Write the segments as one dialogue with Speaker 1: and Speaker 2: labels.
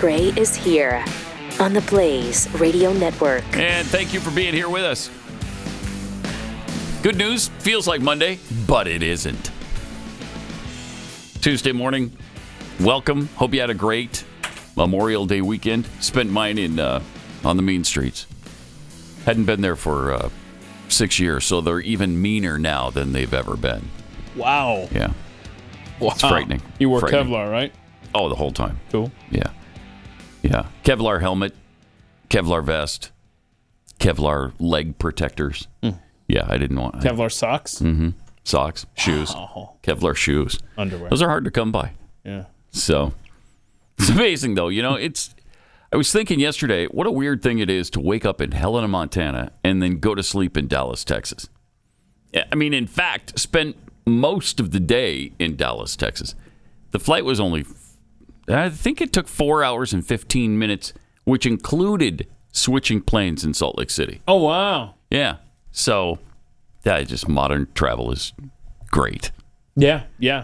Speaker 1: Gray is here on the Blaze Radio Network.
Speaker 2: And thank you for being here with us. Good news, feels like Monday, but it isn't. Tuesday morning, welcome. Hope you had a great Memorial Day weekend. Spent mine on the mean streets. Hadn't been there for 6 years, so they're even meaner now than they've ever been.
Speaker 3: Wow.
Speaker 2: Yeah.
Speaker 3: Wow.
Speaker 2: It's frightening.
Speaker 3: You wore
Speaker 2: frightening.
Speaker 3: Kevlar, right?
Speaker 2: Oh, the whole time.
Speaker 3: Cool.
Speaker 2: Yeah. Yeah. Kevlar helmet, Kevlar vest, Kevlar leg protectors. Yeah, I didn't want
Speaker 3: Kevlar socks?
Speaker 2: Mm-hmm. Socks, shoes, Kevlar shoes.
Speaker 3: Underwear.
Speaker 2: Those are hard to come by.
Speaker 3: Yeah.
Speaker 2: So, it's amazing, though. You know, I was thinking yesterday, what a weird thing it is to wake up in Helena, Montana, and then go to sleep in Dallas, Texas. I mean, in fact, spent most of the day in Dallas, Texas. The flight was only, I think it took 4 hours and 15 minutes, which included switching planes in Salt Lake City.
Speaker 3: Oh, wow.
Speaker 2: Yeah. So, yeah, just modern travel is great.
Speaker 3: Yeah.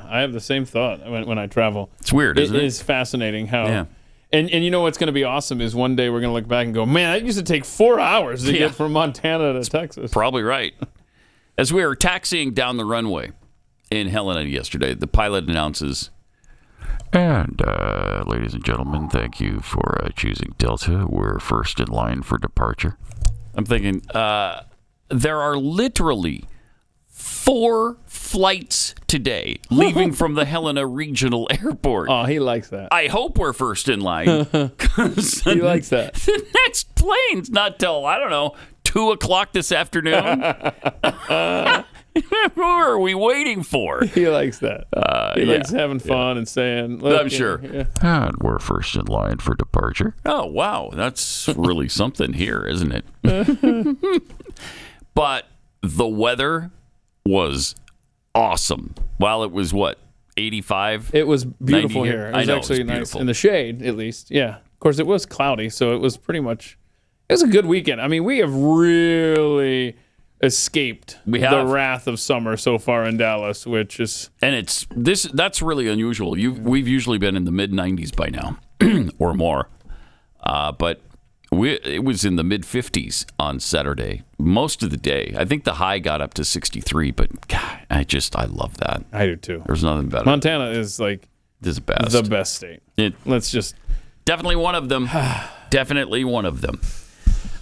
Speaker 3: I have the same thought when I travel.
Speaker 2: It's weird, isn't it?
Speaker 3: It is fascinating how...
Speaker 2: Yeah.
Speaker 3: And you know what's going to be awesome is one day we're going to look back and go, man, that used to take 4 hours to get from Montana to Texas.
Speaker 2: Probably right. As we were taxiing down the runway in Helena yesterday, the pilot announces, and ladies and gentlemen, thank you for choosing Delta. We're first in line for departure. I'm thinking, there are literally 4 flights today leaving from the Helena Regional Airport.
Speaker 3: Oh, he likes that.
Speaker 2: I hope we're first in line.
Speaker 3: He likes that.
Speaker 2: The next plane's not till, I don't know, 2 o'clock this afternoon. Who are we waiting for?
Speaker 3: He likes that. He likes having fun and saying, look,
Speaker 2: I'm sure. And we're first in line for departure. Oh, wow. That's really something here, isn't it? But the weather was awesome. While it was, 85?
Speaker 3: It was beautiful
Speaker 2: 90
Speaker 3: here. It was actually nice.
Speaker 2: beautiful.
Speaker 3: In the shade, at least. Yeah. Of course, it was cloudy, so it was pretty much... It was a good weekend. I mean, we have really escaped the wrath of summer so far in Dallas, which is...
Speaker 2: And that's really unusual. We've usually been in the mid-90s by now, or more. But it was in the mid-50s on Saturday, most of the day. I think the high got up to 63, but God, I love that.
Speaker 3: I do too.
Speaker 2: There's nothing better.
Speaker 3: Montana is like
Speaker 2: the best.
Speaker 3: The best state. Let's just...
Speaker 2: Definitely one of them. Definitely one of them.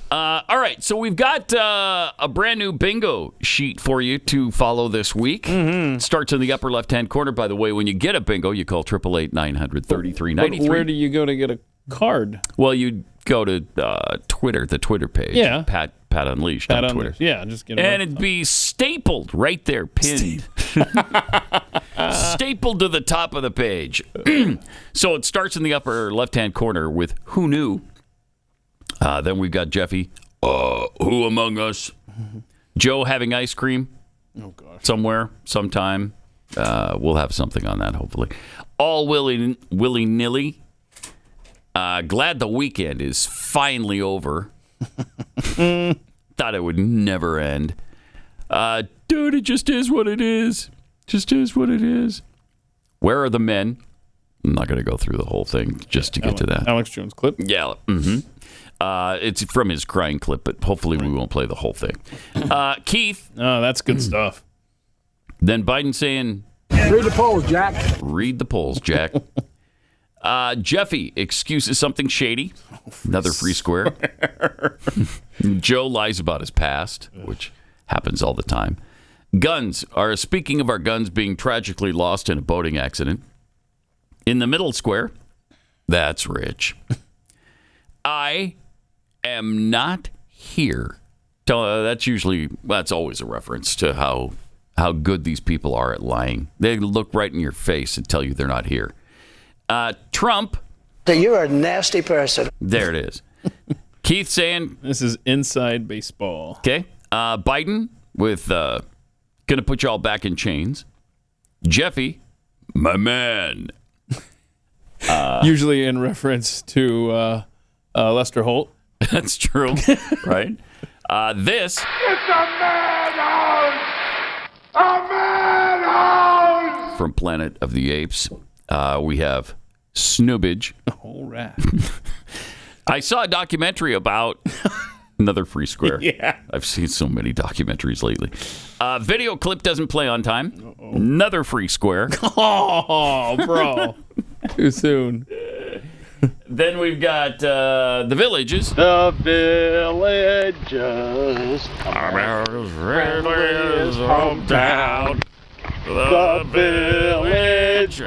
Speaker 2: All right, so we've got a brand new bingo sheet for you to follow this week. Mm-hmm. It starts in the upper left-hand corner. By the way, when you get a bingo, you call 888-900-3393.
Speaker 3: But where do you go to get a card?
Speaker 2: Well, you go to Twitter, the Twitter page.
Speaker 3: Yeah.
Speaker 2: Pat Unleashed on Twitter.
Speaker 3: Yeah, just get it.
Speaker 2: And it'd be stapled right there, pinned. Stapled to the top of the page. So it starts in the upper left-hand corner with Who Knew? Then we've got Jeffy. Who among us? Joe having ice cream.
Speaker 3: Oh, gosh.
Speaker 2: Somewhere, sometime. We'll have something on that, hopefully. All willy-nilly. Glad the weekend is finally over. Thought it would never end. Dude, it just is what it is. Just is what it is. Where are the men? I'm not going to go through the whole thing just to get to that.
Speaker 3: Alex Jones clip?
Speaker 2: Yeah. Mm-hmm. It's from his crying clip, but hopefully we won't play the whole thing. Keith.
Speaker 3: Oh, that's good stuff.
Speaker 2: Then Biden saying...
Speaker 4: Read the polls, Jack.
Speaker 2: Read the polls, Jack. Jeffy excuses something shady. Another free square. Joe lies about his past, which happens all the time. Guns are, speaking of our guns being tragically lost in a boating accident. In the middle square, that's Rich. I am not here. That's always a reference to how good these people are at lying. They look right in your face and tell you they're not here. Trump.
Speaker 4: You're a nasty person.
Speaker 2: There it is. Keith saying...
Speaker 3: This is inside baseball.
Speaker 2: Okay. Biden with going to put you all back in chains. Jeffy, my man.
Speaker 3: Usually in reference to Lester Holt.
Speaker 2: That's true, right? This...
Speaker 5: It's a madhouse! A madhouse!
Speaker 2: From Planet of the Apes, we have snoobage.
Speaker 3: Oh, rat.
Speaker 2: I saw a documentary about another free square.
Speaker 3: Yeah.
Speaker 2: I've seen so many documentaries lately. Video clip doesn't play on time. Another free square.
Speaker 3: Oh, bro. Too soon.
Speaker 2: Then we've got The Villages.
Speaker 5: The Villages.
Speaker 2: America's friendliest hometown.
Speaker 5: The Villages.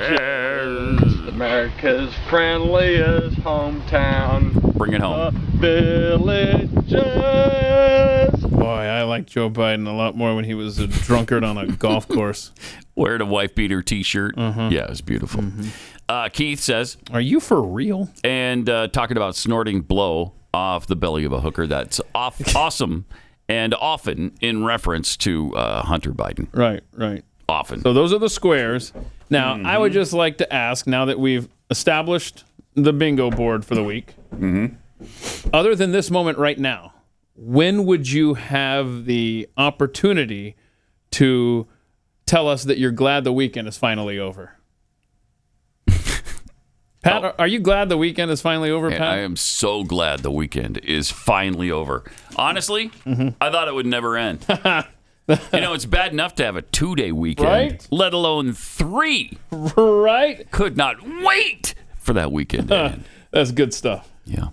Speaker 5: America's friendliest hometown.
Speaker 2: Bring it home.
Speaker 5: Villages.
Speaker 3: Boy, I like Joe Biden a lot more when he was a drunkard on a golf course.
Speaker 2: Wearing a wife beater T-shirt. Yeah, it's beautiful. Keith says,
Speaker 3: "Are you for real?"
Speaker 2: And talking about snorting blow off the belly of a hooker. That's awesome, and often in reference to Hunter Biden.
Speaker 3: Right.
Speaker 2: Often.
Speaker 3: So those are the squares. Now, I would just like to ask, now that we've established the bingo board for the week, other than this moment right now, when would you have the opportunity to tell us that you're glad the weekend is finally over? Pat, are you glad the weekend is finally over, Pat?
Speaker 2: I am so glad the weekend is finally over. Honestly, I thought it would never end. It's bad enough to have a 2-day weekend,
Speaker 3: Right?
Speaker 2: let alone 3.
Speaker 3: Right?
Speaker 2: Could not wait for that weekend to end.
Speaker 3: That's good stuff.
Speaker 2: Yeah.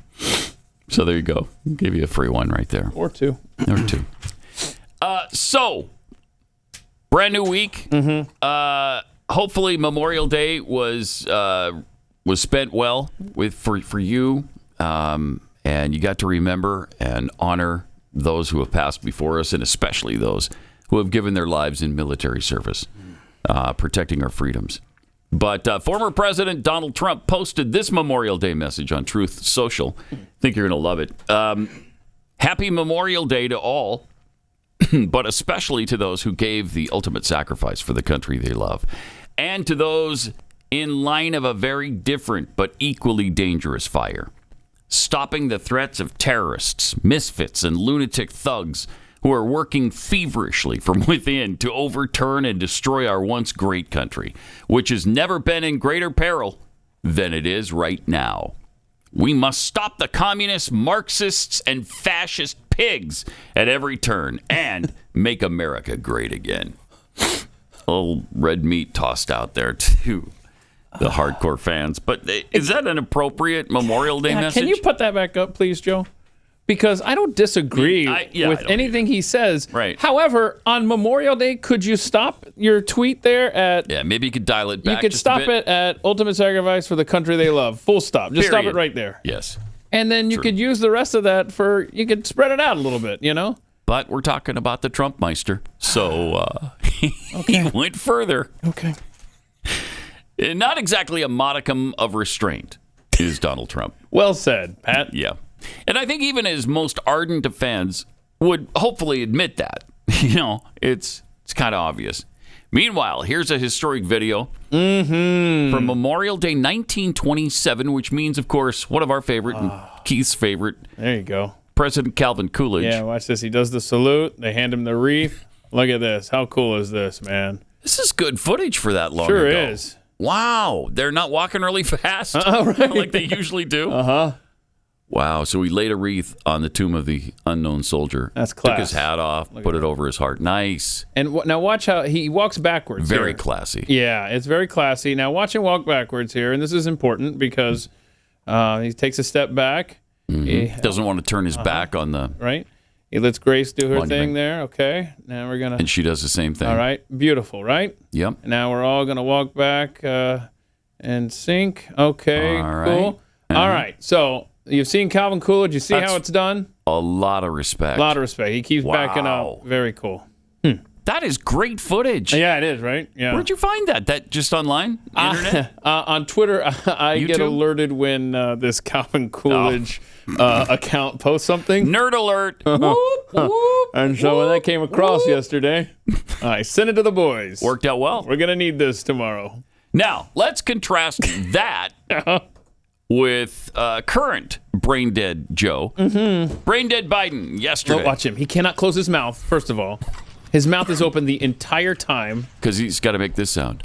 Speaker 2: So there you go. Give you a free one right there.
Speaker 3: Or 2.
Speaker 2: Or 2. So, brand new week. Hopefully Memorial Day was spent well for you, and you got to remember and honor those who have passed before us, and especially those who have given their lives in military service, protecting our freedoms. But former President Donald Trump posted this Memorial Day message on Truth Social. I think you're going to love it. Happy Memorial Day to all, but especially to those who gave the ultimate sacrifice for the country they love, and to those in line of a very different but equally dangerous fire, stopping the threats of terrorists, misfits, and lunatic thugs who are working feverishly from within to overturn and destroy our once great country, which has never been in greater peril than it is right now. We must stop the communists, Marxists, and fascist pigs at every turn and make America great again. A little red meat tossed out there, too. The hardcore fans. But is that an appropriate Memorial Day message?
Speaker 3: Can you put that back up, please, Joe? Because I don't disagree with anything he says.
Speaker 2: Right.
Speaker 3: However, on Memorial Day, could you stop your tweet there at...
Speaker 2: Yeah, maybe you could dial it back.
Speaker 3: You could stop it at ultimate sacrifice for the country they love. Full stop. Just stop it right there.
Speaker 2: Yes.
Speaker 3: And then you could use the rest of that you could spread it out a little bit,
Speaker 2: But we're talking about the Trumpmeister, so he went further.
Speaker 3: Okay.
Speaker 2: Not exactly a modicum of restraint is Donald Trump.
Speaker 3: Well said, Pat.
Speaker 2: Yeah. And I think even his most ardent fans would hopefully admit that. It's kind of obvious. Meanwhile, here's a historic video from Memorial Day 1927, which means, of course, one of our favorite and Keith's favorite.
Speaker 3: There you go.
Speaker 2: President Calvin Coolidge.
Speaker 3: Yeah, watch this. He does the salute. They hand him the wreath. Look at this. How cool is this, man?
Speaker 2: This is good footage for that long ago.
Speaker 3: Sure is.
Speaker 2: Wow. They're not walking really fast
Speaker 3: right.
Speaker 2: like they usually do. Wow. So he laid a wreath on the tomb of the unknown soldier.
Speaker 3: That's class.
Speaker 2: Took his hat off, put it over his heart. Nice.
Speaker 3: And now watch how he walks backwards.
Speaker 2: Very
Speaker 3: here.
Speaker 2: classy.
Speaker 3: Yeah, it's very classy. Now watch him walk backwards here. And this is important because he takes a step back.
Speaker 2: He doesn't want to turn his back on the...
Speaker 3: Right. He lets Grace do her
Speaker 2: monument.
Speaker 3: thing there. Okay. Now we're going to...
Speaker 2: And she does the same thing.
Speaker 3: All right. Beautiful, right?
Speaker 2: Yep.
Speaker 3: Now we're all going to walk back and sync. Okay.
Speaker 2: All right.
Speaker 3: Cool. All right. So you've seen Calvin Coolidge. You see how it's done?
Speaker 2: A lot of respect.
Speaker 3: A lot of respect. He keeps backing up. Very cool.
Speaker 2: That is great footage.
Speaker 3: Yeah, it is, right? Yeah.
Speaker 2: Where'd you find that? That just online? Internet?
Speaker 3: On Twitter, I get alerted when this Calvin Coolidge account posts something.
Speaker 2: Nerd alert. Whoop, whoop,
Speaker 3: and so when that came across yesterday, I sent it to the boys.
Speaker 2: Worked out well.
Speaker 3: We're going to need this tomorrow.
Speaker 2: Now, let's contrast that with current brain dead Joe. Brain dead Biden yesterday.
Speaker 3: Well, watch him. He cannot close his mouth, first of all. His mouth is open the entire time.
Speaker 2: Because he's got to make this sound.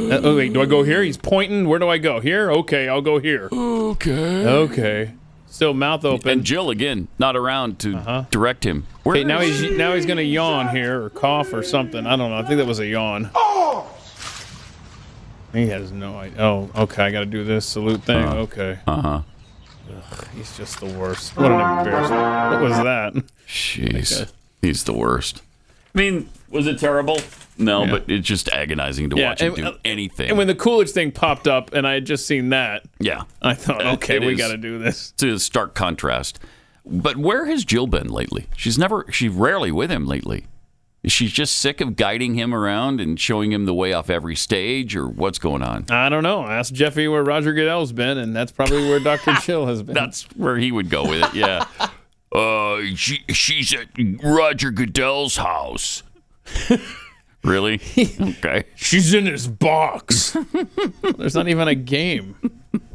Speaker 3: Wait, do I go here? He's pointing. Where do I go? Here? Okay, I'll go here. Okay. Still mouth open.
Speaker 2: And Jill, again, not around to direct him.
Speaker 3: Okay, now he's going to yawn here or cough or something. I don't know. I think that was a yawn. He has no idea. Oh, okay. I got to do this salute thing. Okay. Ugh, he's just the worst. What an embarrassment. What was that?
Speaker 2: Jeez. He's the worst. I mean, was it terrible? No, but it's just agonizing to watch him do anything.
Speaker 3: And when the Coolidge thing popped up and I had just seen that, I thought, okay, we got to do this.
Speaker 2: It's a stark contrast. But where has Jill been lately? She's rarely with him lately. Is she just sick of guiding him around and showing him the way off every stage, or what's going on?
Speaker 3: I don't know. Ask Jeffy where Roger Goodell's been, and that's probably where Dr. Jill has been.
Speaker 2: That's where he would go with it, yeah. She's at Roger Goodell's house. Really? Okay.
Speaker 3: She's in his box. There's not even a game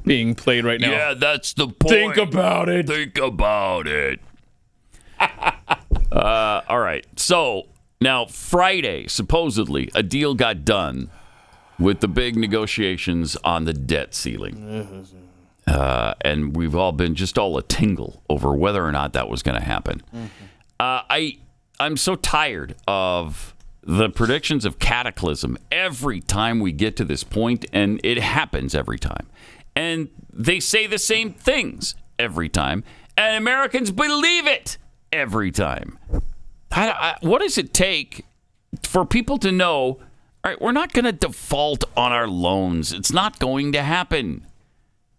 Speaker 3: being played right now.
Speaker 2: Yeah, that's the point.
Speaker 3: Think about it.
Speaker 2: Think about it. All right. So now Friday, supposedly, a deal got done with the big negotiations on the debt ceiling. And we've all been just all a tingle over whether or not that was going to happen. I'm so tired of the predictions of cataclysm every time we get to this point, and it happens every time. And they say the same things every time, and Americans believe it every time. What does it take for people to know, all right, we're not going to default on our loans? It's not going to happen.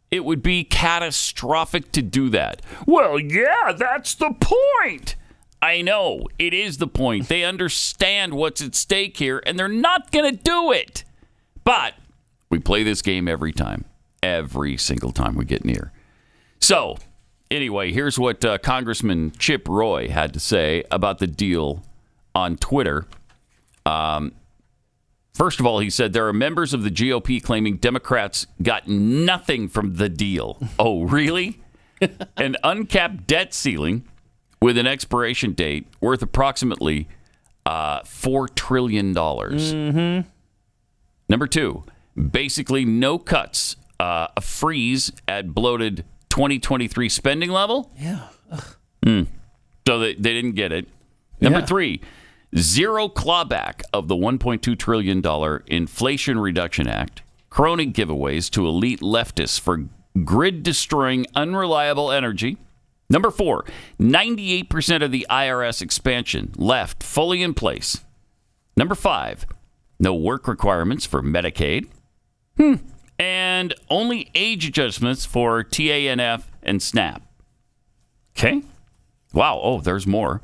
Speaker 2: It would be catastrophic to do that. Well, yeah, that's the point. I know, it is the point. They understand what's at stake here, and they're not going to do it. But we play this game every time, every single time we get near. So, anyway, here's what Congressman Chip Roy had to say about the deal on Twitter. First of all, he said there are members of the GOP claiming Democrats got nothing from the deal. Oh, really? An uncapped debt ceiling with an expiration date worth approximately $4 trillion. Mm-hmm. Number two, basically no cuts, a freeze at bloated 2023 spending level.
Speaker 3: Yeah.
Speaker 2: So they didn't get it. Number three, zero clawback of the $1.2 trillion Inflation Reduction Act, crony giveaways to elite leftists for grid-destroying unreliable energy. Number four, 98% of the IRS expansion left fully in place. Number five, no work requirements for Medicaid. And only age adjustments for TANF and SNAP. Okay. Wow. Oh, there's more.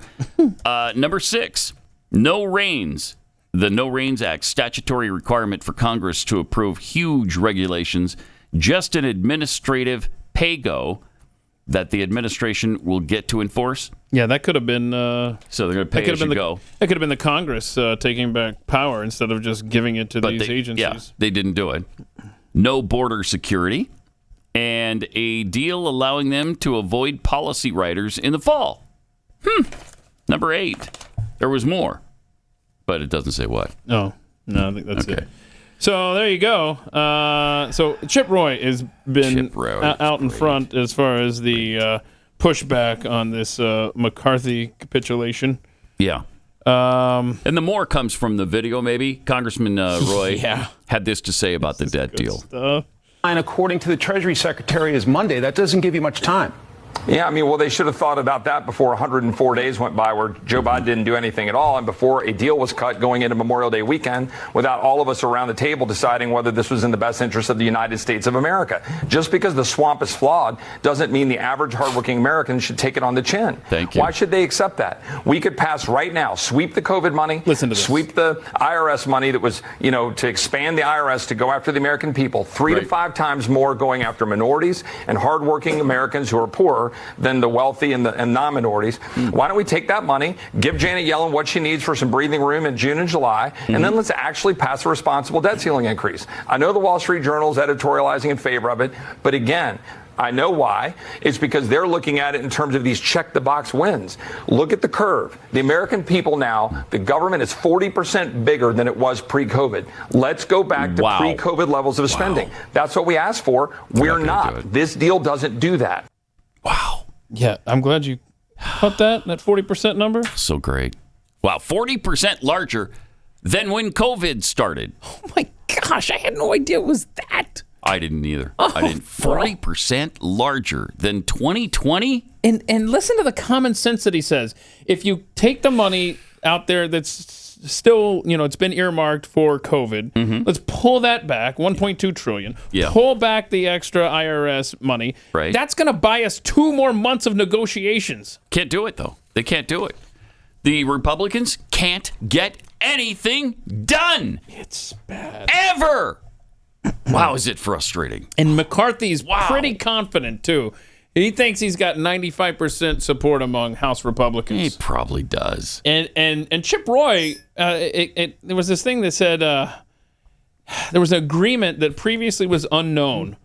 Speaker 2: Number six, no reins. The No Reins Act, statutory requirement for Congress to approve huge regulations, just an administrative pay-go that the administration will get to enforce.
Speaker 3: Yeah, that could have been...
Speaker 2: so they're going to pay as you go.
Speaker 3: That could have been the Congress taking back power instead of just giving it to these agencies.
Speaker 2: Yeah, they didn't do it. No border security, and a deal allowing them to avoid policy writers in the fall. Number eight. There was more, but it doesn't say what.
Speaker 3: Oh, no, I think that's it. So there you go. So Chip Roy has been out in front as far as the pushback on this McCarthy capitulation.
Speaker 2: Yeah. And the more comes from the video, maybe. Congressman Roy had this to say about the debt deal.
Speaker 4: And according to the Treasury Secretary, is Monday. That doesn't give you much time.
Speaker 6: Yeah, I mean, well, they should have thought about that before 104 days went by where Joe Biden didn't do anything at all, and before a deal was cut going into Memorial Day weekend without all of us around the table deciding whether this was in the best interest of the United States of America. Just because the swamp is flawed doesn't mean the average hardworking American should take it on the chin.
Speaker 2: Thank you.
Speaker 6: Why should they accept that? We could pass right now, sweep the COVID money, sweep the IRS money that was, to expand the IRS to go after the American people, 3 to 5 times more going after minorities and hardworking Americans who are poorer than the wealthy and non-minorities. Why don't we take that money, give Janet Yellen what she needs for some breathing room in June and July, and then let's actually pass a responsible debt ceiling increase. I know the Wall Street Journal is editorializing in favor of it, but again, I know why. It's because they're looking at it in terms of these check-the-box wins. Look at the curve. The American people now, the government is 40% bigger than it was pre-COVID. Let's go back to pre-COVID levels of spending. That's what we asked for. We're not. This deal doesn't do that.
Speaker 2: Wow.
Speaker 3: Yeah, I'm glad you caught that 40% number.
Speaker 2: So great. Wow, 40% larger than when COVID started.
Speaker 3: Oh, my gosh. I had no idea it was that.
Speaker 2: I didn't either. I didn't. 40% larger than 2020?
Speaker 3: And listen to the common sense that he says. If you take the money out there that's still, it's been earmarked for COVID, let's pull that back, $1.2 trillion.
Speaker 2: Yeah.
Speaker 3: Pull back the extra IRS money.
Speaker 2: Right.
Speaker 3: That's going to buy us 2 more months of negotiations.
Speaker 2: Can't do it, though. They can't do it. The Republicans can't get anything done.
Speaker 3: It's bad.
Speaker 2: Ever. Wow, is it frustrating.
Speaker 3: And McCarthy's pretty confident, too. He thinks he's got 95% support among House Republicans.
Speaker 2: He probably does.
Speaker 3: And Chip Roy, there was this thing that said there was an agreement that previously was unknown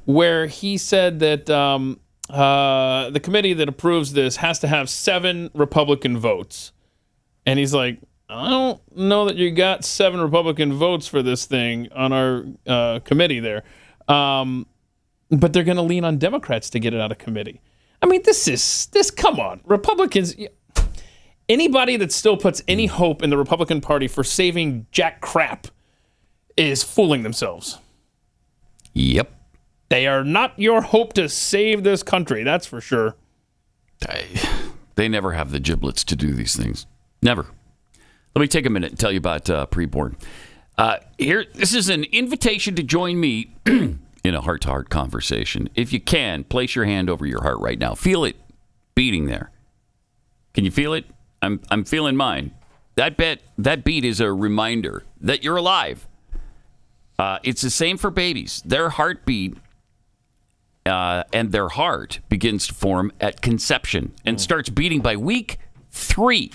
Speaker 3: where he said that the committee that approves this has to have 7 Republican votes. And he's like, I don't know that you got 7 Republican votes for this thing on our committee there. But they're going to lean on Democrats to get it out of committee. I mean, come on. Republicans, anybody that still puts any hope in the Republican Party for saving jack crap is fooling themselves.
Speaker 2: Yep.
Speaker 3: They are not your hope to save this country, that's for sure.
Speaker 2: They never have the giblets to do these things. Never. Let me take a minute and tell you about Preborn. This is an invitation to join me in a heart-to-heart conversation. If you can, place your hand over your heart right now. Feel it beating there. Can you feel it? I'm feeling mine. That beat is a reminder that you're alive. It's the same for babies. Their heartbeat and their heart begins to form at conception and starts beating by week 3.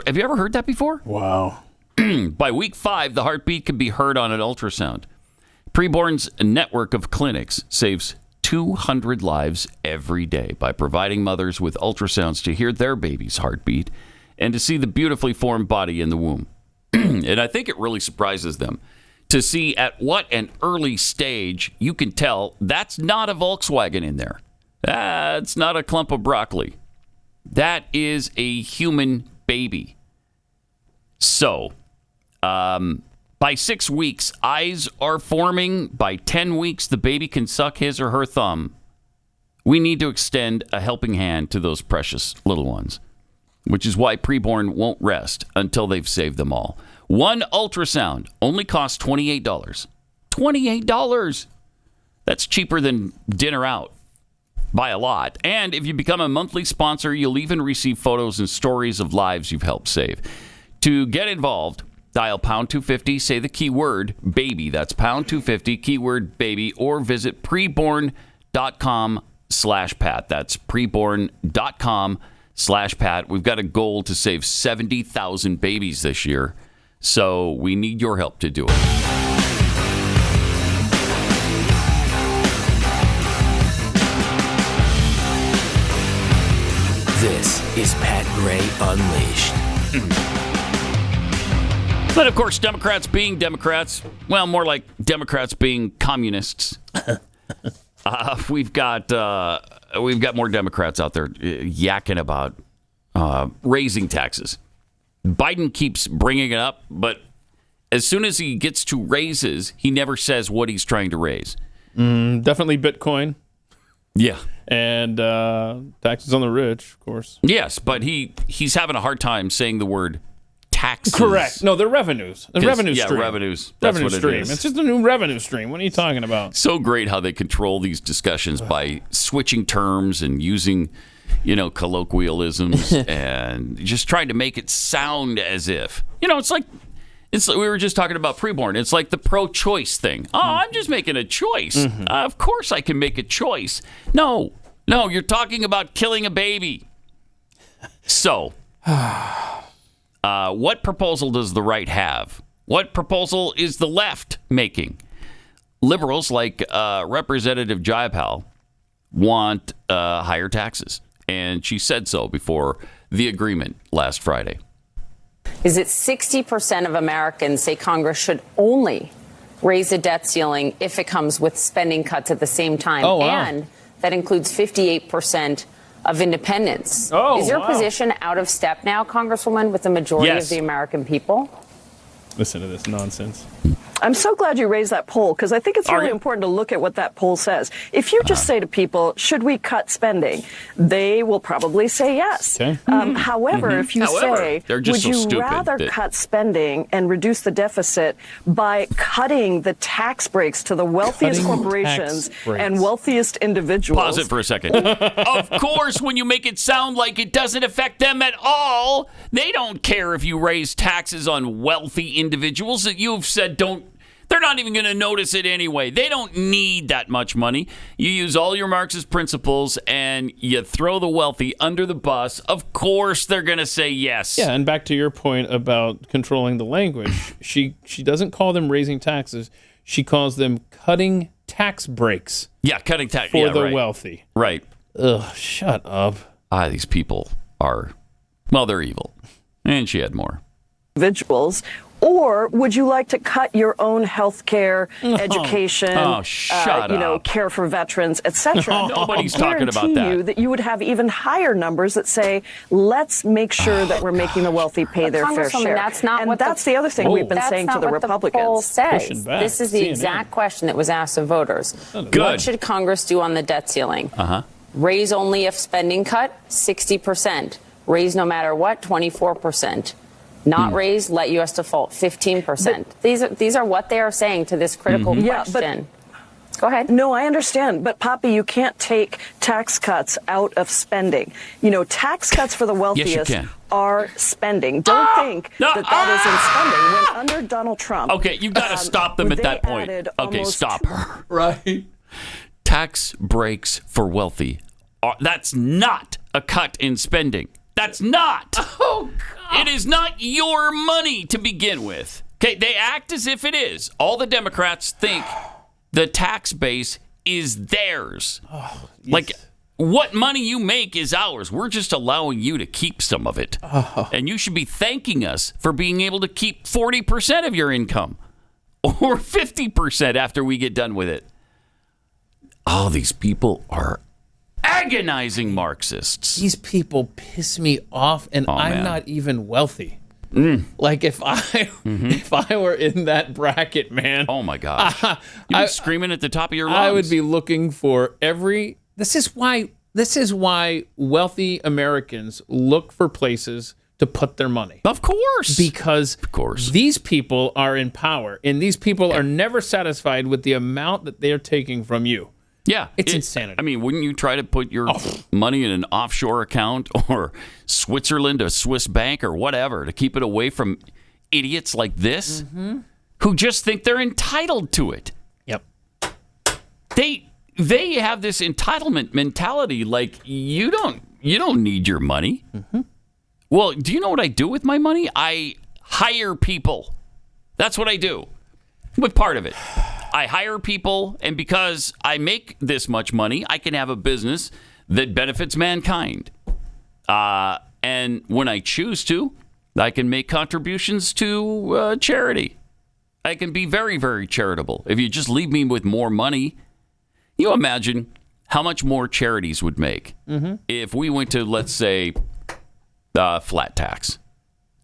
Speaker 2: Have you ever heard that before?
Speaker 3: Wow.
Speaker 2: By week 5, the heartbeat can be heard on an ultrasound. Preborn's network of clinics saves 200 lives every day by providing mothers with ultrasounds to hear their baby's heartbeat and to see the beautifully formed body in the womb. And I think it really surprises them to see at what an early stage you can tell that's not a Volkswagen in there. That's not a clump of broccoli. That is a human baby. So, by 6 weeks, eyes are forming. By 10 weeks, the baby can suck his or her thumb. We need to extend a helping hand to those precious little ones, which is why Preborn won't rest until they've saved them all. One ultrasound only costs $28. $28! That's cheaper than dinner out by a lot. And if you become a monthly sponsor, you'll even receive photos and stories of lives you've helped save. To get involved, dial pound 250, say the keyword baby. That's pound 250, keyword baby, or visit preborn.com/Pat. That's preborn.com/Pat. We've got a goal to save 70,000 babies this year, so we need your help to do it.
Speaker 1: This is Pat Gray Unleashed.
Speaker 2: But of course, Democrats being Democrats, well, more like Democrats being communists. We've got more Democrats out there yakking about raising taxes. Biden keeps bringing it up, but as soon as he gets to raises, he never says what he's trying to raise.
Speaker 3: Definitely Bitcoin.
Speaker 2: Yeah.
Speaker 3: And taxes on the rich, of course.
Speaker 2: Yes, but he's having a hard time saying the word taxes.
Speaker 3: Correct. No, they're revenues. The revenue stream.
Speaker 2: Yeah, revenues. That's
Speaker 3: revenue
Speaker 2: what
Speaker 3: stream.
Speaker 2: it is.
Speaker 3: It's just a new revenue stream. What are you talking about?
Speaker 2: So great how they control these discussions by switching terms and using, colloquialisms and just trying to make it sound as if, it's like we were just talking about Preborn. It's like the pro-choice thing. Oh, I'm just making a choice. Of course I can make a choice. No, you're talking about killing a baby. So, what proposal does the right have? What proposal is the left making? liberals like Representative Jayapal want higher taxes. And she said so before the agreement last Friday.
Speaker 7: Is it 60% of Americans say Congress should only raise the debt ceiling if it comes with spending cuts at the same time?
Speaker 3: Oh, wow.
Speaker 7: And that includes 58% of independents.
Speaker 3: Oh,
Speaker 7: is your
Speaker 3: wow.
Speaker 7: position out of step now, Congresswoman, with the majority
Speaker 2: Yes.
Speaker 7: of the American people?
Speaker 3: Listen to this nonsense.
Speaker 8: I'm so glad you raised that poll, because I think it's really important to look at what that poll says. If you just say to people, should we cut spending? They will probably say yes.
Speaker 3: Okay.
Speaker 8: However, if you say,
Speaker 2: they're just
Speaker 8: would
Speaker 2: so
Speaker 8: you
Speaker 2: stupid
Speaker 8: rather
Speaker 2: that-
Speaker 8: cut spending and reduce the deficit by cutting the tax breaks to the wealthiest
Speaker 3: Cutting
Speaker 8: corporations
Speaker 3: tax breaks.
Speaker 8: and wealthiest individuals?
Speaker 2: Pause it for a second. Of course, when you make it sound like it doesn't affect them at all, they don't care if you raise taxes on wealthy individuals that you've said don't. They're not even going to notice it anyway. They don't need that much money. You use all your Marxist principles and you throw the wealthy under the bus. Of course, they're going to say yes.
Speaker 3: Yeah, and back to your point about controlling the language, she doesn't call them raising taxes. She calls them cutting tax breaks
Speaker 2: Yeah, cutting tax
Speaker 3: for the
Speaker 2: right.
Speaker 3: wealthy.
Speaker 2: Right.
Speaker 3: Ugh, shut up.
Speaker 2: These people are, well, they're evil. And she had more.
Speaker 8: Individuals. Or would you like to cut your own health care, education,
Speaker 2: shut up.
Speaker 8: care for veterans, etc.?
Speaker 2: Nobody's talking about that.
Speaker 8: You that you would have even higher numbers that say, let's make sure that we're making the wealthy pay their fair
Speaker 7: Congresswoman,
Speaker 8: share.
Speaker 7: that's not
Speaker 8: and
Speaker 7: what
Speaker 8: that's the other thing we've been
Speaker 7: That's
Speaker 8: saying
Speaker 7: not
Speaker 8: to the
Speaker 7: what
Speaker 8: Republicans.
Speaker 7: The poll says.
Speaker 3: Pushing back.
Speaker 7: This is the
Speaker 3: CNN.
Speaker 7: exact question that was asked of voters.
Speaker 2: Good.
Speaker 7: What should Congress do on the debt ceiling? Raise only if spending cut, 60%. Raise no matter what, 24%. Not raise, let U.S. default, 15%. These are what they are saying to this critical question. Go ahead.
Speaker 8: No, I understand. But, Poppy, you can't take tax cuts out of spending. You know, tax cuts for the wealthiest are spending. Don't think that is in spending. When under Donald Trump...
Speaker 2: Okay, you've got to stop them at that point. Okay, stop. Right. Tax breaks for wealthy. That's not a cut in spending. That's not. Oh, God. It is not your money to begin with. Okay, they act as if it is. All the Democrats think the tax base is theirs. Oh, yes. Like, what money you make is ours. We're just allowing you to keep some of it. Oh. And you should be thanking us for being able to keep 40% of your income or 50% after we get done with it. Oh, these people are agonizing Marxists.
Speaker 3: These people piss me off, and I'm not even wealthy. Like if I were in that bracket, man.
Speaker 2: Oh my gosh. You'd be screaming at the top of your lungs.
Speaker 3: I would be looking for every. This is why wealthy Americans look for places to put their money.
Speaker 2: Of course.
Speaker 3: Because these people are in power, and these people are never satisfied with the amount that they're taking from you.
Speaker 2: Yeah.
Speaker 3: It's insanity.
Speaker 2: I mean, wouldn't you try to put your money in an offshore account or Switzerland, a Swiss bank or whatever to keep it away from idiots like this who just think they're entitled to it?
Speaker 3: Yep.
Speaker 2: They have this entitlement mentality like you don't need your money. Well, do you know what I do with my money? I hire people. That's what I do with part of it. I hire people, and because I make this much money, I can have a business that benefits mankind. And when I choose to, I can make contributions to charity. I can be very, very charitable. If you just leave me with more money, you imagine how much more charities would make if we went to, let's say, flat tax.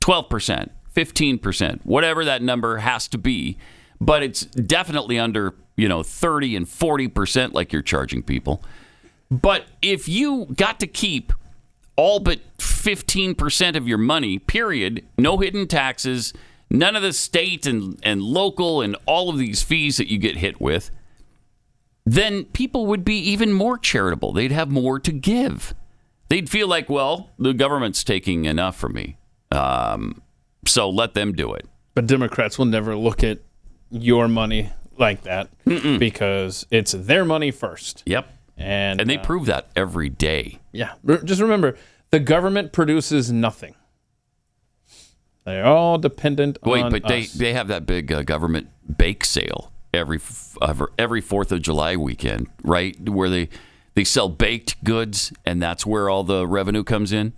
Speaker 2: 12%, 15%, whatever that number has to be. But it's definitely under, 30 and 40% like you're charging people. But if you got to keep all but 15% of your money, period, no hidden taxes, none of the state and local and all of these fees that you get hit with, then people would be even more charitable. They'd have more to give. They'd feel like, well, the government's taking enough from me, so let them do it.
Speaker 3: But Democrats will never look at your money like that because it's their money first.
Speaker 2: Yep. And they prove that every day.
Speaker 3: Yeah. Just remember, the government produces nothing. They're all dependent on
Speaker 2: Wait, but
Speaker 3: us.
Speaker 2: they have that big government bake sale every 4th of July weekend, right? Where they sell baked goods, and that's where all the revenue comes in.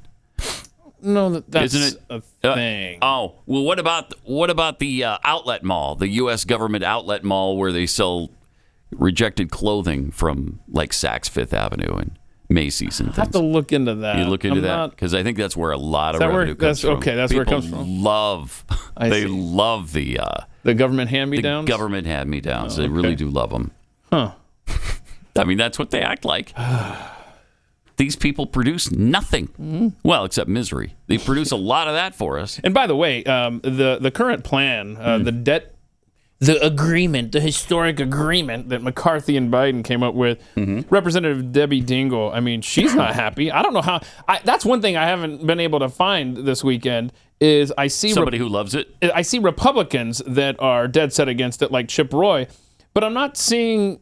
Speaker 3: No, that's
Speaker 2: Isn't it?
Speaker 3: a thing.
Speaker 2: Well, what about the outlet mall, the U.S. government outlet mall, where they sell rejected clothing from like Saks Fifth Avenue and Macy's and things?
Speaker 3: I have to look into that.
Speaker 2: You look into that because I think that's where a lot of revenue comes from.
Speaker 3: Okay, that's
Speaker 2: People
Speaker 3: where it comes from.
Speaker 2: Love the
Speaker 3: government hand-me-downs.
Speaker 2: The government hand-me-downs. They
Speaker 3: okay.
Speaker 2: really do love them.
Speaker 3: Huh.
Speaker 2: I mean, that's what they act like. These people produce nothing.
Speaker 3: Mm-hmm.
Speaker 2: Well, except misery. They produce a lot of that for us.
Speaker 3: And by the way, the current plan, the agreement, the historic agreement that McCarthy and Biden came up with, Representative Debbie Dingell, I mean, she's not happy. I don't know how. That's one thing I haven't been able to find this weekend is I see
Speaker 2: somebody who loves it.
Speaker 3: I see Republicans that are dead set against it, like Chip Roy, but I'm not seeing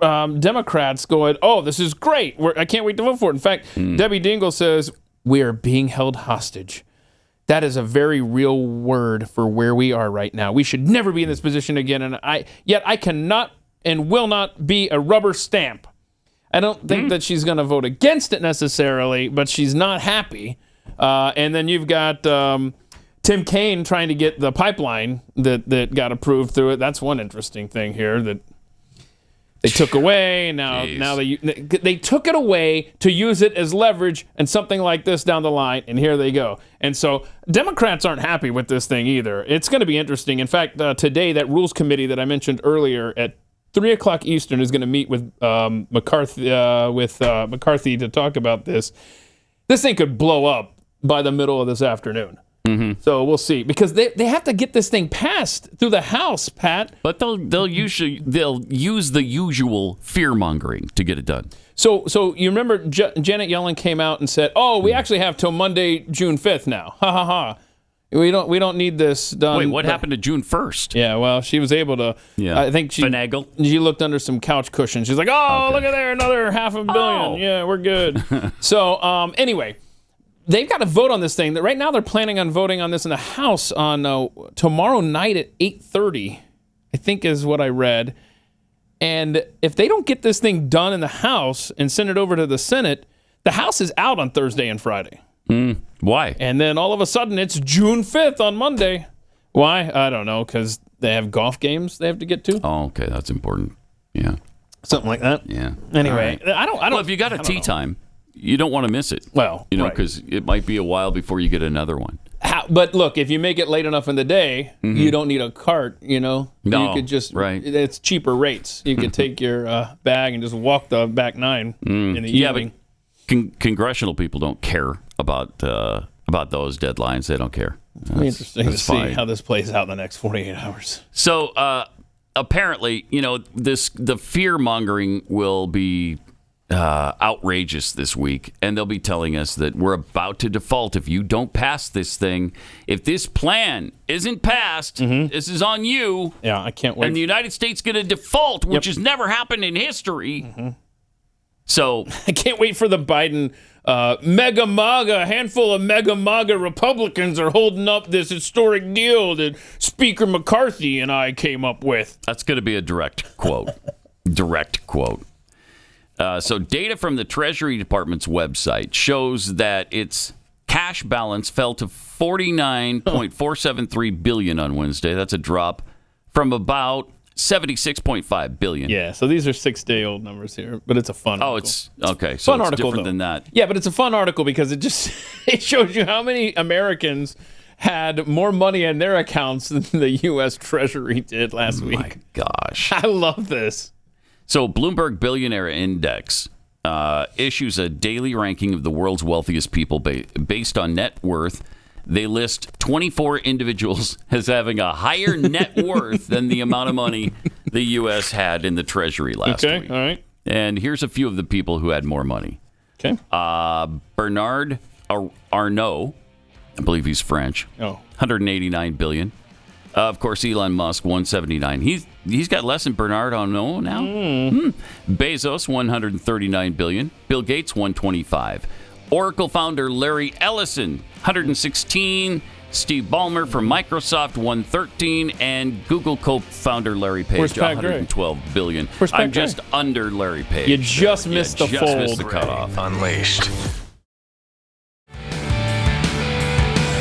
Speaker 3: Democrats going, oh, this is great. I can't wait to vote for it. In fact, Debbie Dingell says, we are being held hostage. That is a very real word for where we are right now. We should never be in this position again. And yet I cannot and will not be a rubber stamp. I don't think that she's going to vote against it necessarily, but she's not happy. And then you've got Tim Kaine trying to get the pipeline that got approved through it. That's one interesting thing here that they took away. Now they took it away to use it as leverage and something like this down the line, and here they go. And so Democrats aren't happy with this thing either. It's going to be interesting. In fact, today that Rules Committee that I mentioned earlier at 3 o'clock Eastern is going to meet with McCarthy to talk about this. This thing could blow up by the middle of this afternoon. So we'll see, because they have to get this thing passed through the House, Pat.
Speaker 2: But they'll use the usual fear mongering to get it done.
Speaker 3: So you remember Janet Yellen came out and said, "Oh, we actually have till Monday, June 5th now. Ha ha ha. We don't need this done."
Speaker 2: Wait, what happened to June 1st?
Speaker 3: Yeah, well, she was able to.
Speaker 2: Yeah,
Speaker 3: I think she looked under some couch cushions. She's like, "Oh, look at there, another $500 million.
Speaker 2: Oh.
Speaker 3: Yeah, we're good." So anyway. They've got to vote on this thing. Right now, they're planning on voting on this in the House on tomorrow night at 8:30, I think is what I read. And if they don't get this thing done in the House and send it over to the Senate, the House is out on Thursday and Friday.
Speaker 2: Why?
Speaker 3: And then all of a sudden, it's June 5th on Monday. Why? I don't know, because they have golf games they have to get to.
Speaker 2: Oh, okay, that's important. Yeah,
Speaker 3: something like that.
Speaker 2: Yeah.
Speaker 3: Anyway,
Speaker 2: right.
Speaker 3: I don't.
Speaker 2: Well, if you got a tea time, you don't want to miss it.
Speaker 3: Well,
Speaker 2: because it might be a while before you get another one.
Speaker 3: But look, if you make it late enough in the day, you don't need a cart,
Speaker 2: No,
Speaker 3: you could just, it's cheaper rates. You could take your bag and just walk the back 9 in the evening.
Speaker 2: But congressional people don't care about those deadlines. They don't care.
Speaker 3: It'll be interesting to see how this plays out in the next 48 hours.
Speaker 2: So apparently, the fear mongering will be outrageous this week, and they'll be telling us that we're about to default if you don't pass this thing. If this plan isn't passed, this is on you.
Speaker 3: Yeah, I can't wait.
Speaker 2: And the United States going to default, which has never happened in history. So
Speaker 3: I can't wait for the Biden mega MAGA. A handful of mega MAGA Republicans are holding up this historic deal that Speaker McCarthy and I came up with.
Speaker 2: That's going to be a direct quote. So data from the Treasury Department's website shows that its cash balance fell to $49.473 billion on Wednesday. That's a drop from about $76.5 billion.
Speaker 3: Yeah, so these are 6-day-old numbers here, but it's a fun article.
Speaker 2: Oh, it's okay. So
Speaker 3: fun
Speaker 2: it's
Speaker 3: article,
Speaker 2: different
Speaker 3: though.
Speaker 2: than that.
Speaker 3: Yeah, but it's a fun article because it shows you how many Americans had more money in their accounts than the US Treasury did last week.
Speaker 2: My gosh.
Speaker 3: I love this.
Speaker 2: So Bloomberg Billionaire Index issues a daily ranking of the world's wealthiest people based on net worth. They list 24 individuals as having a higher net worth than the amount of money the U.S. had in the Treasury last week.
Speaker 3: All right.
Speaker 2: And here's a few of the people who had more money.
Speaker 3: Okay.
Speaker 2: Bernard Arnault, I believe he's French.
Speaker 3: Oh.
Speaker 2: $189 billion. Of course, Elon Musk, $179. He's got less than Bernard Arnault now. Bezos, $139 billion. Bill Gates, $125. Oracle founder Larry Ellison, $116. Steve Ballmer from Microsoft, 113, and Google co-founder Larry Page,
Speaker 3: Where's Pat Gray?
Speaker 2: $112 billion.
Speaker 3: Where's Pat
Speaker 2: I'm
Speaker 3: Gray?
Speaker 2: just under Larry Page.
Speaker 3: You just missed the fold.
Speaker 2: Missed the cutoff.
Speaker 9: Unleashed.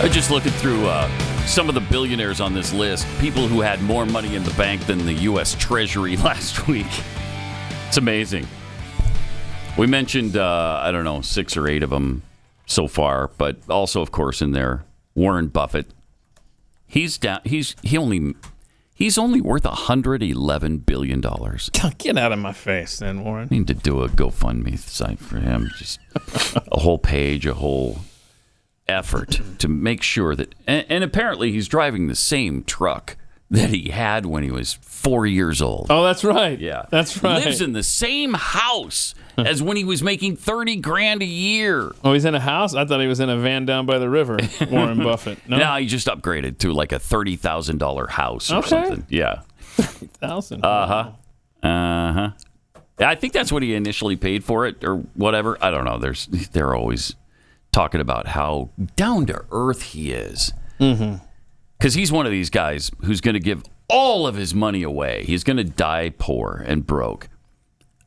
Speaker 2: I'm just looking through some of the billionaires on this list, people who had more money in the bank than the US Treasury last week. It's amazing. We mentioned, 6 or 8 of them so far, but also, of course, in there, Warren Buffett. He's down. He's only worth $111 billion.
Speaker 3: Get out of my face, then, Warren.
Speaker 2: I need to do a GoFundMe site for him. Just a whole page, a whole effort to make sure that. And apparently, he's driving the same truck that he had when he was 4 years old.
Speaker 3: Oh, that's right.
Speaker 2: Yeah,
Speaker 3: that's right.
Speaker 2: Lives in the same house as when he was making $30,000 a year.
Speaker 3: Oh, he's in a house? I thought he was in a van down by the river, Warren Buffett. No,
Speaker 2: he just upgraded to like a $30,000 house or something. Yeah.
Speaker 3: $30,000.
Speaker 2: I think that's what he initially paid for it or whatever. I don't know. They're always talking about how down to earth he is.
Speaker 3: Mm-hmm.
Speaker 2: Because he's one of these guys who's going to give all of his money away. He's going to die poor and broke.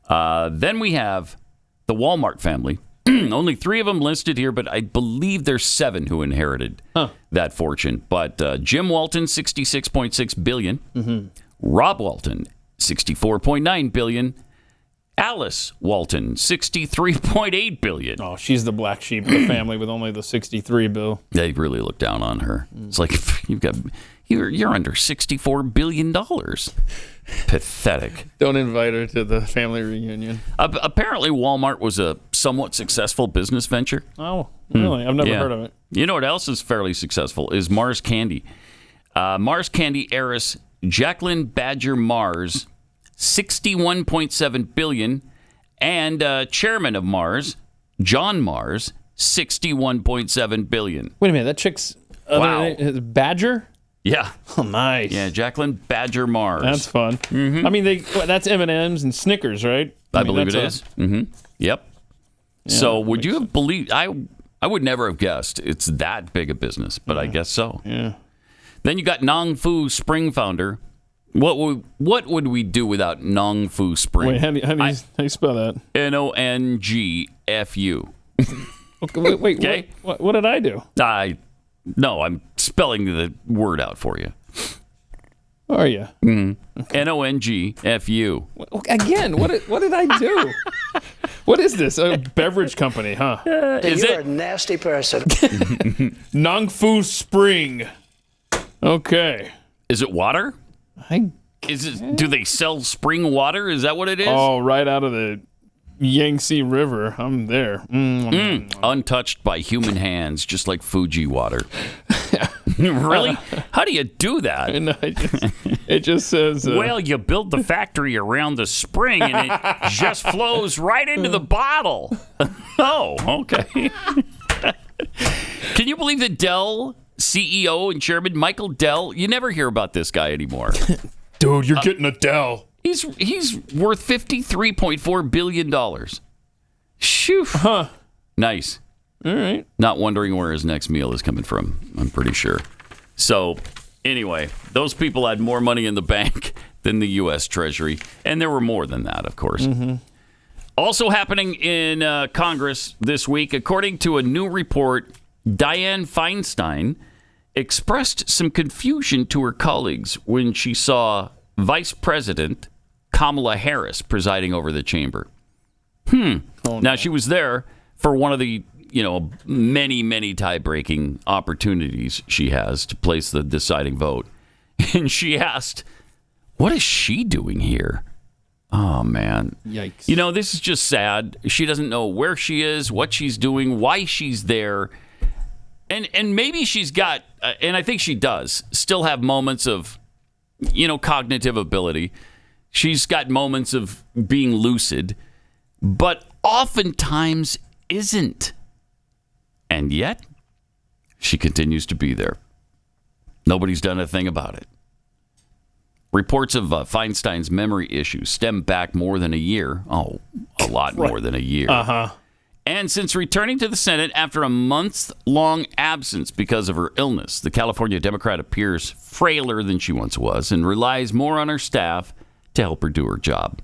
Speaker 2: Then we have the Walmart family. Only 3 of them listed here, but I believe there's 7 who inherited that fortune. But Jim Walton, $66.6 billion.
Speaker 3: Mm-hmm.
Speaker 2: Rob Walton, $64.9 billion. Alice Walton, $63.8 billion.
Speaker 3: Oh, she's the black sheep of the family with only the 63 bill.
Speaker 2: They really look down on her. It's like you're under $64 billion. Pathetic.
Speaker 3: Don't invite her to the family reunion.
Speaker 2: Apparently, Walmart was a somewhat successful business venture.
Speaker 3: Oh, really? I've never heard of it.
Speaker 2: You know what else is fairly successful is Mars Candy. Mars Candy heiress Jacqueline Badger Mars, $61.7 billion, and chairman of Mars, John Mars, $61.7 billion.
Speaker 3: Wait a minute, that chick's Badger?
Speaker 2: Yeah.
Speaker 3: Oh, nice.
Speaker 2: Yeah, Jacqueline Badger Mars.
Speaker 3: That's fun.
Speaker 2: Mm-hmm.
Speaker 3: I mean, that's M&M's and Snickers, right?
Speaker 2: I believe it is. Mm-hmm. Yep. Yeah, so would you have believed? I would never have guessed it's that big a business, but I guess so.
Speaker 3: Yeah.
Speaker 2: Then you got Nong Fu Spring founder. What would we do without Nong Fu Spring?
Speaker 3: Wait, how do you spell that?
Speaker 2: NONGFU.
Speaker 3: Okay, wait.
Speaker 2: Okay.
Speaker 3: What did I do?
Speaker 2: No, I'm spelling the word out for you.
Speaker 3: Are you?
Speaker 2: Mm-hmm. NONGFU.
Speaker 3: Again, what did I do? What is this? A beverage company, huh?
Speaker 10: You're a nasty person.
Speaker 3: Nong Fu Spring. Okay.
Speaker 2: Is it water? Do they sell spring water? Is that what it is?
Speaker 3: Oh, right out of the Yangtze River. I'm there.
Speaker 2: Untouched by human hands, just like Fuji water. Really? How do you do that?
Speaker 3: It just says...
Speaker 2: well, you build the factory around the spring, and it just flows right into the bottle. Oh, okay. Can you believe that Dell CEO and chairman Michael Dell, you never hear about this guy anymore.
Speaker 3: Dude, you're getting a Dell.
Speaker 2: He's worth $53.4 billion. Shoo.
Speaker 3: Huh.
Speaker 2: Nice.
Speaker 3: All right.
Speaker 2: Not wondering where his next meal is coming from, I'm pretty sure. So, anyway, those people had more money in the bank than the US Treasury, and there were more than that, of course.
Speaker 3: Mm-hmm.
Speaker 2: Also happening in Congress this week, according to a new report, Dianne Feinstein expressed some confusion to her colleagues when she saw Vice President Kamala Harris presiding over the chamber.
Speaker 3: Oh, no.
Speaker 2: Now, she was there for one of the, many tie-breaking opportunities she has to place the deciding vote. And she asked, what is she doing here? Oh, man.
Speaker 3: Yikes.
Speaker 2: This is just sad. She doesn't know where she is, what she's doing, why she's there. And maybe she's got, and I think she does, still have moments of, cognitive ability. She's got moments of being lucid, but oftentimes isn't. And yet, she continues to be there. Nobody's done a thing about it. Reports of Feinstein's memory issues stem back more than a year. Oh, a lot more than a year.
Speaker 3: Uh-huh.
Speaker 2: And since returning to the Senate after a month-long absence because of her illness, the California Democrat appears frailer than she once was and relies more on her staff to help her do her job.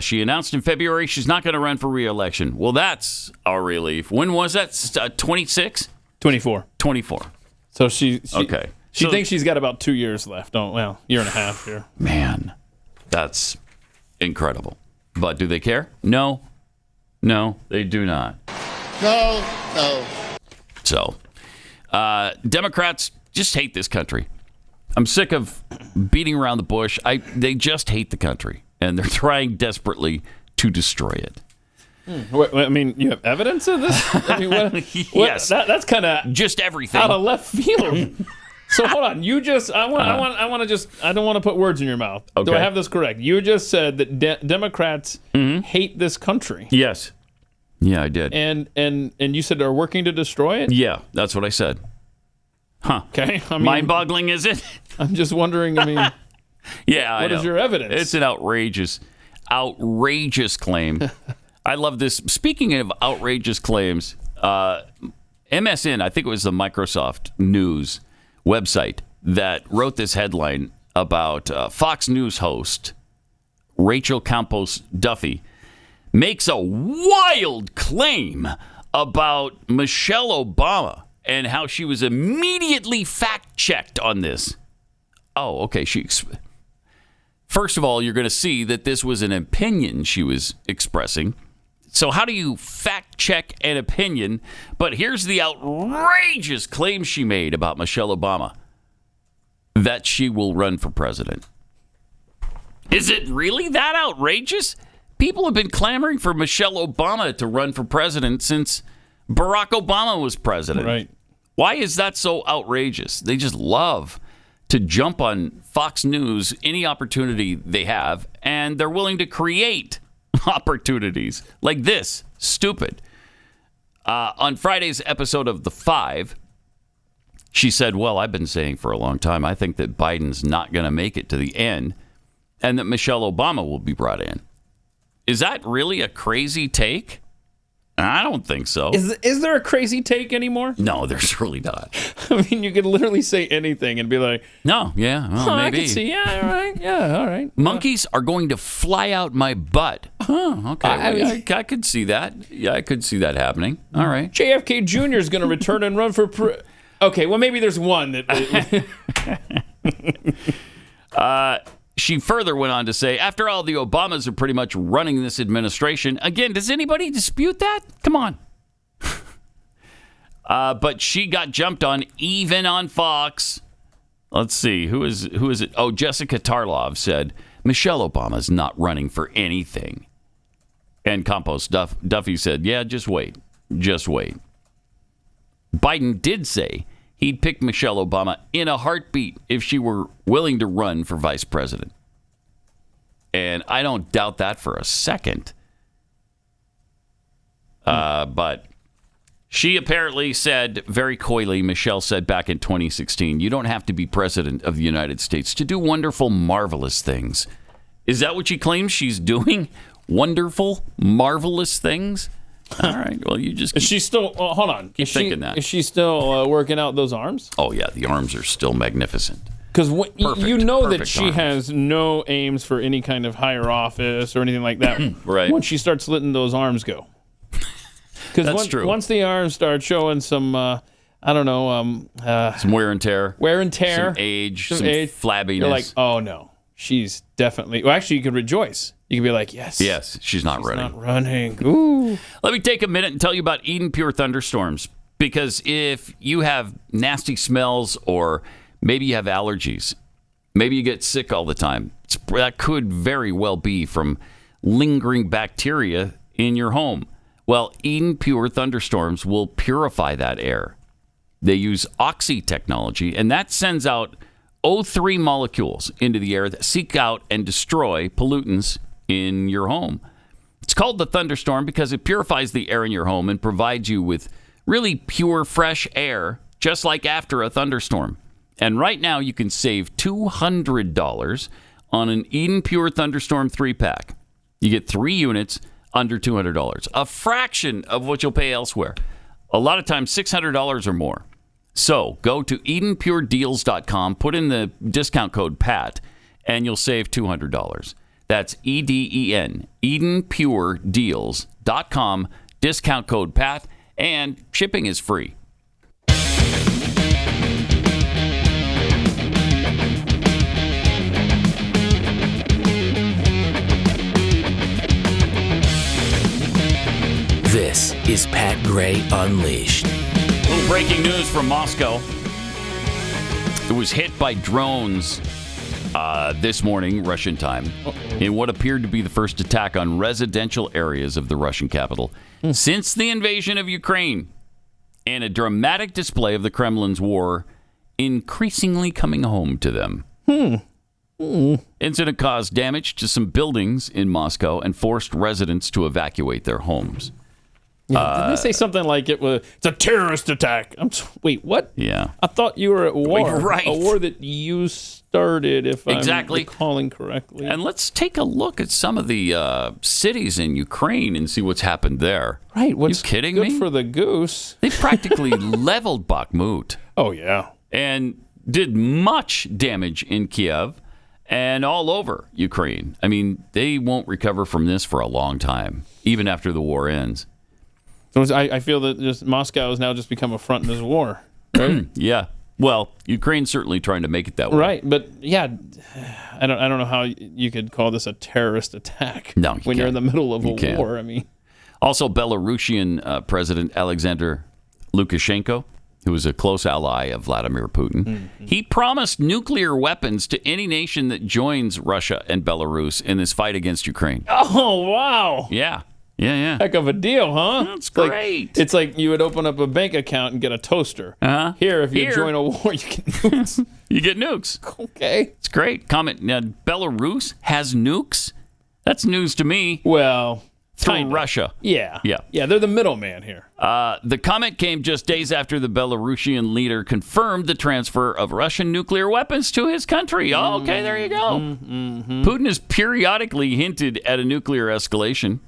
Speaker 2: She announced in February she's not going to run for re-election. Well, that's a relief. When was that? 26?
Speaker 3: 24.
Speaker 2: 24.
Speaker 3: So she
Speaker 2: okay.
Speaker 3: She thinks she's got about 2 years left. Year and a half here.
Speaker 2: Man, that's incredible. But do they care? No. No, they do not.
Speaker 9: No.
Speaker 2: So, Democrats just hate this country. I'm sick of beating around the bush. They just hate the country, and they're trying desperately to destroy it.
Speaker 3: I mean, you have evidence of this? I mean,
Speaker 2: yes.
Speaker 3: That's kind of
Speaker 2: just everything
Speaker 3: out of left field. So hold on. I don't want to put words in your mouth.
Speaker 2: Okay.
Speaker 3: Do I have this correct? You just said that Democrats hate this country.
Speaker 2: Yes. Yeah, I did.
Speaker 3: And you said they're working to destroy it?
Speaker 2: Yeah, that's what I said. Huh.
Speaker 3: Okay. I mean,
Speaker 2: mind-boggling, is it?
Speaker 3: I'm just wondering,
Speaker 2: yeah,
Speaker 3: what is your evidence?
Speaker 2: It's an outrageous claim. I love this. Speaking of outrageous claims, MSN, I think it was the Microsoft News website that wrote this headline about Fox News host Rachel Campos Duffy makes a wild claim about Michelle Obama and how she was immediately fact-checked on this. Oh, okay. First of all, you're going to see that this was an opinion she was expressing. So how do you fact-check an opinion? But here's the outrageous claim she made about Michelle Obama, that she will run for president. Is it really that outrageous? People have been clamoring for Michelle Obama to run for president since Barack Obama was president.
Speaker 3: Right.
Speaker 2: Why is that so outrageous? They just love to jump on Fox News any opportunity they have, and they're willing to create opportunities like this. Stupid. On Friday's episode of The Five, she said, well, I've been saying for a long time, I think that Biden's not going to make it to the end and that Michelle Obama will be brought in. Is that really a crazy take? I don't think so.
Speaker 3: Is there a crazy take anymore?
Speaker 2: No, there's really not.
Speaker 3: I mean, you could literally say anything and be like,
Speaker 2: no, yeah, well, maybe.
Speaker 3: I can see, yeah, all right, yeah, all right.
Speaker 2: Monkeys are going to fly out my butt. Oh, okay. I could see that. Yeah, I could see that happening. All right.
Speaker 3: JFK Jr. is going to return and run for okay, well, maybe there's one that...
Speaker 2: She further went on to say, after all, the Obamas are pretty much running this administration. Again, does anybody dispute that? Come on. But she got jumped on even on Fox. Let's see. Who is it? Oh, Jessica Tarlov said, Michelle Obama's not running for anything. And Campos Duffy said, yeah, just wait. Just wait. Biden did say he'd pick Michelle Obama in a heartbeat if she were willing to run for vice president. And I don't doubt that for a second. But she apparently said very coyly, Michelle said back in 2016, you don't have to be president of the United States to do wonderful, marvelous things. Is that what she claims she's doing? Wonderful, marvelous things? All right. Well, you just keep,
Speaker 3: is she still? Hold on.
Speaker 2: Keep thinking that.
Speaker 3: Is she still working out those arms?
Speaker 2: Oh yeah, the arms are still magnificent.
Speaker 3: Because you know that she
Speaker 2: arms.
Speaker 3: has no aims for any kind of higher office or anything like that.
Speaker 2: Right.
Speaker 3: Once she starts letting those arms go. Because
Speaker 2: true.
Speaker 3: Once the arms start showing some, some
Speaker 2: wear and tear,
Speaker 3: some
Speaker 2: age, some flabbiness.
Speaker 3: You're like, oh no, she's definitely. Well, actually, you could rejoice. You could be like, yes,
Speaker 2: she's not running.
Speaker 3: Not running. Ooh.
Speaker 2: Let me take a minute and tell you about Eden Pure thunderstorms, because if you have nasty smells or maybe you have allergies, maybe you get sick all the time, that could very well be from lingering bacteria in your home. Well, Eden Pure thunderstorms will purify that air. They use oxy technology, and that sends out O3 molecules into the air that seek out and destroy pollutants in your home. It's called the thunderstorm because it purifies the air in your home and provides you with really pure, fresh air, just like after a thunderstorm. And right now, you can save $200 on an Eden Pure Thunderstorm 3-pack. You get 3 units under $200, a fraction of what you'll pay elsewhere. A lot of times $600 or more. So go to EdenPureDeals.com, put in the discount code PAT, and you'll save $200. That's EDEN, EdenPureDeals.com, discount code PAT, and shipping is free.
Speaker 11: This is Pat Gray Unleashed.
Speaker 2: A little breaking news from Moscow. It was hit by drones this morning, Russian time, in what appeared to be the first attack on residential areas of the Russian capital since the invasion of Ukraine, and a dramatic display of the Kremlin's war increasingly coming home to them. Incident caused damage to some buildings in Moscow and forced residents to evacuate their homes.
Speaker 3: Yeah, didn't they say something like it's a terrorist attack? Wait, what?
Speaker 2: Yeah.
Speaker 3: I thought you were at war.
Speaker 2: Right.
Speaker 3: A war that you started, if
Speaker 2: exactly.
Speaker 3: I'm recalling correctly.
Speaker 2: And let's take a look at some of the cities in Ukraine and see what's happened there.
Speaker 3: Right. What's
Speaker 2: you kidding
Speaker 3: good
Speaker 2: me?
Speaker 3: for the goose?
Speaker 2: They practically leveled Bakhmut.
Speaker 3: Oh, yeah.
Speaker 2: And did much damage in Kiev and all over Ukraine. I mean, they won't recover from this for a long time, even after the war ends.
Speaker 3: So I feel that just Moscow has now just become a front in this war, right?
Speaker 2: Yeah. Well, Ukraine's certainly trying to make it that way.
Speaker 3: Right, but yeah, I don't know how you could call this a terrorist attack.
Speaker 2: No,
Speaker 3: when you're in the middle of a war. I mean,
Speaker 2: also Belarusian President Alexander Lukashenko, who was a close ally of Vladimir Putin, he promised nuclear weapons to any nation that joins Russia and Belarus in this fight against Ukraine.
Speaker 3: Oh wow!
Speaker 2: Yeah. Yeah.
Speaker 3: Heck of a deal, huh?
Speaker 2: That's great.
Speaker 3: It's like you would open up a bank account and get a toaster.
Speaker 2: Uh-huh.
Speaker 3: Here, if you join a war, you get nukes.
Speaker 2: You get nukes.
Speaker 3: Okay.
Speaker 2: It's great. Comment. Now, Belarus has nukes? That's news to me.
Speaker 3: Well,
Speaker 2: through Russia.
Speaker 3: Yeah. They're the middleman here.
Speaker 2: The comment came just days after the Belarusian leader confirmed the transfer of Russian nuclear weapons to his country. Oh, okay, there you go. Putin has periodically hinted at a nuclear escalation.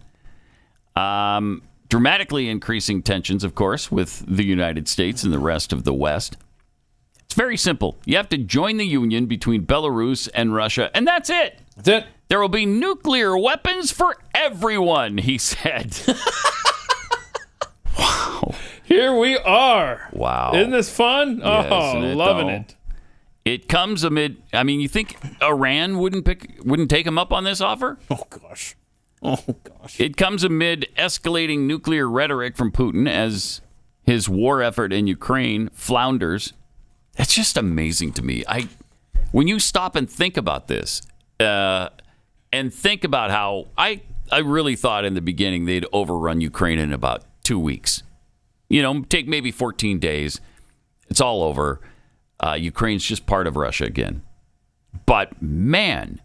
Speaker 2: Dramatically increasing tensions, of course, with the United States and the rest of the West. It's very simple. You have to join the union between Belarus and Russia, and that's it.
Speaker 3: That's it.
Speaker 2: There will be nuclear weapons for everyone, he said. Wow.
Speaker 3: Here we are.
Speaker 2: Wow.
Speaker 3: Isn't this fun? Loving it.
Speaker 2: It comes amid, I mean, you think Iran wouldn't take him up on this offer?
Speaker 3: Oh, gosh. Oh, gosh.
Speaker 2: It comes amid escalating nuclear rhetoric from Putin as his war effort in Ukraine flounders. That's just amazing to me. When you stop and think about this, and think about how I really thought in the beginning they'd overrun Ukraine in about 2 weeks. Take maybe 14 days. It's all over. Ukraine's just part of Russia again. But, man,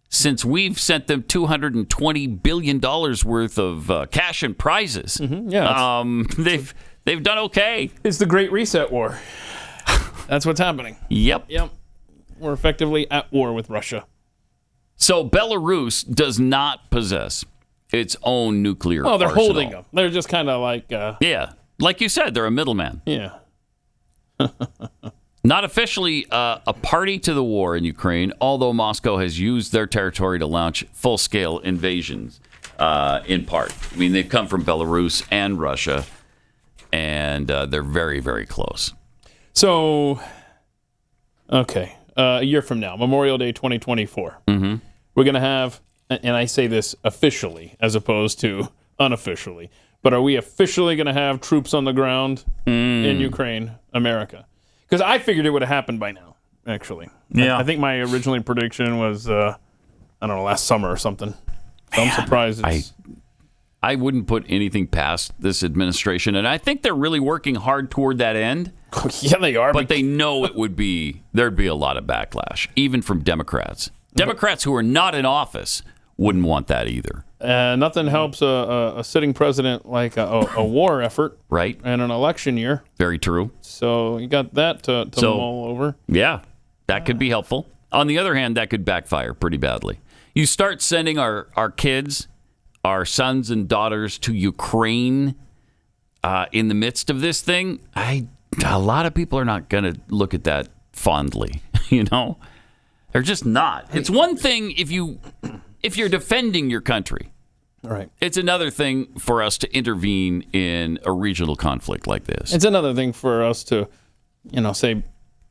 Speaker 2: since we've sent them $220 billion worth of cash and prizes, they've done okay.
Speaker 3: It's the Great Reset War. That's what's happening.
Speaker 2: Yep.
Speaker 3: We're effectively at war with Russia.
Speaker 2: So Belarus does not possess its own nuclear arsenal.
Speaker 3: Well, they're holding them. They're just kind of like...
Speaker 2: yeah. Like you said, they're a middleman.
Speaker 3: Yeah.
Speaker 2: Not officially a party to the war in Ukraine, although Moscow has used their territory to launch full-scale invasions, in part. I mean, they've come from Belarus and Russia, and they're very, very close.
Speaker 3: So, okay, a year from now, Memorial Day 2024, we're going to have, and I say this officially as opposed to unofficially, but are we officially going to have troops on the ground in Ukraine, America? Because I figured it would have happened by now, actually.
Speaker 2: Yeah.
Speaker 3: I think my original prediction was, I don't know, last summer or something. So I'm surprised it's...
Speaker 2: I wouldn't put anything past this administration, and I think they're really working hard toward that end.
Speaker 3: Yeah, they are.
Speaker 2: But they know there'd be a lot of backlash, even from Democrats. Democrats who are not in office wouldn't want that either.
Speaker 3: Nothing helps a sitting president like a war effort,
Speaker 2: right?
Speaker 3: And an election year.
Speaker 2: Very true.
Speaker 3: So you got that to mull over.
Speaker 2: Yeah, that could be helpful. On the other hand, that could backfire pretty badly. You start sending our kids our sons and daughters to Ukraine in the midst of this thing, a lot of people are not going to look at that fondly. They're just not. It's one thing if you're defending your country.
Speaker 3: Right.
Speaker 2: It's another thing for us to intervene in a regional conflict like this.
Speaker 3: It's another thing for us to, say,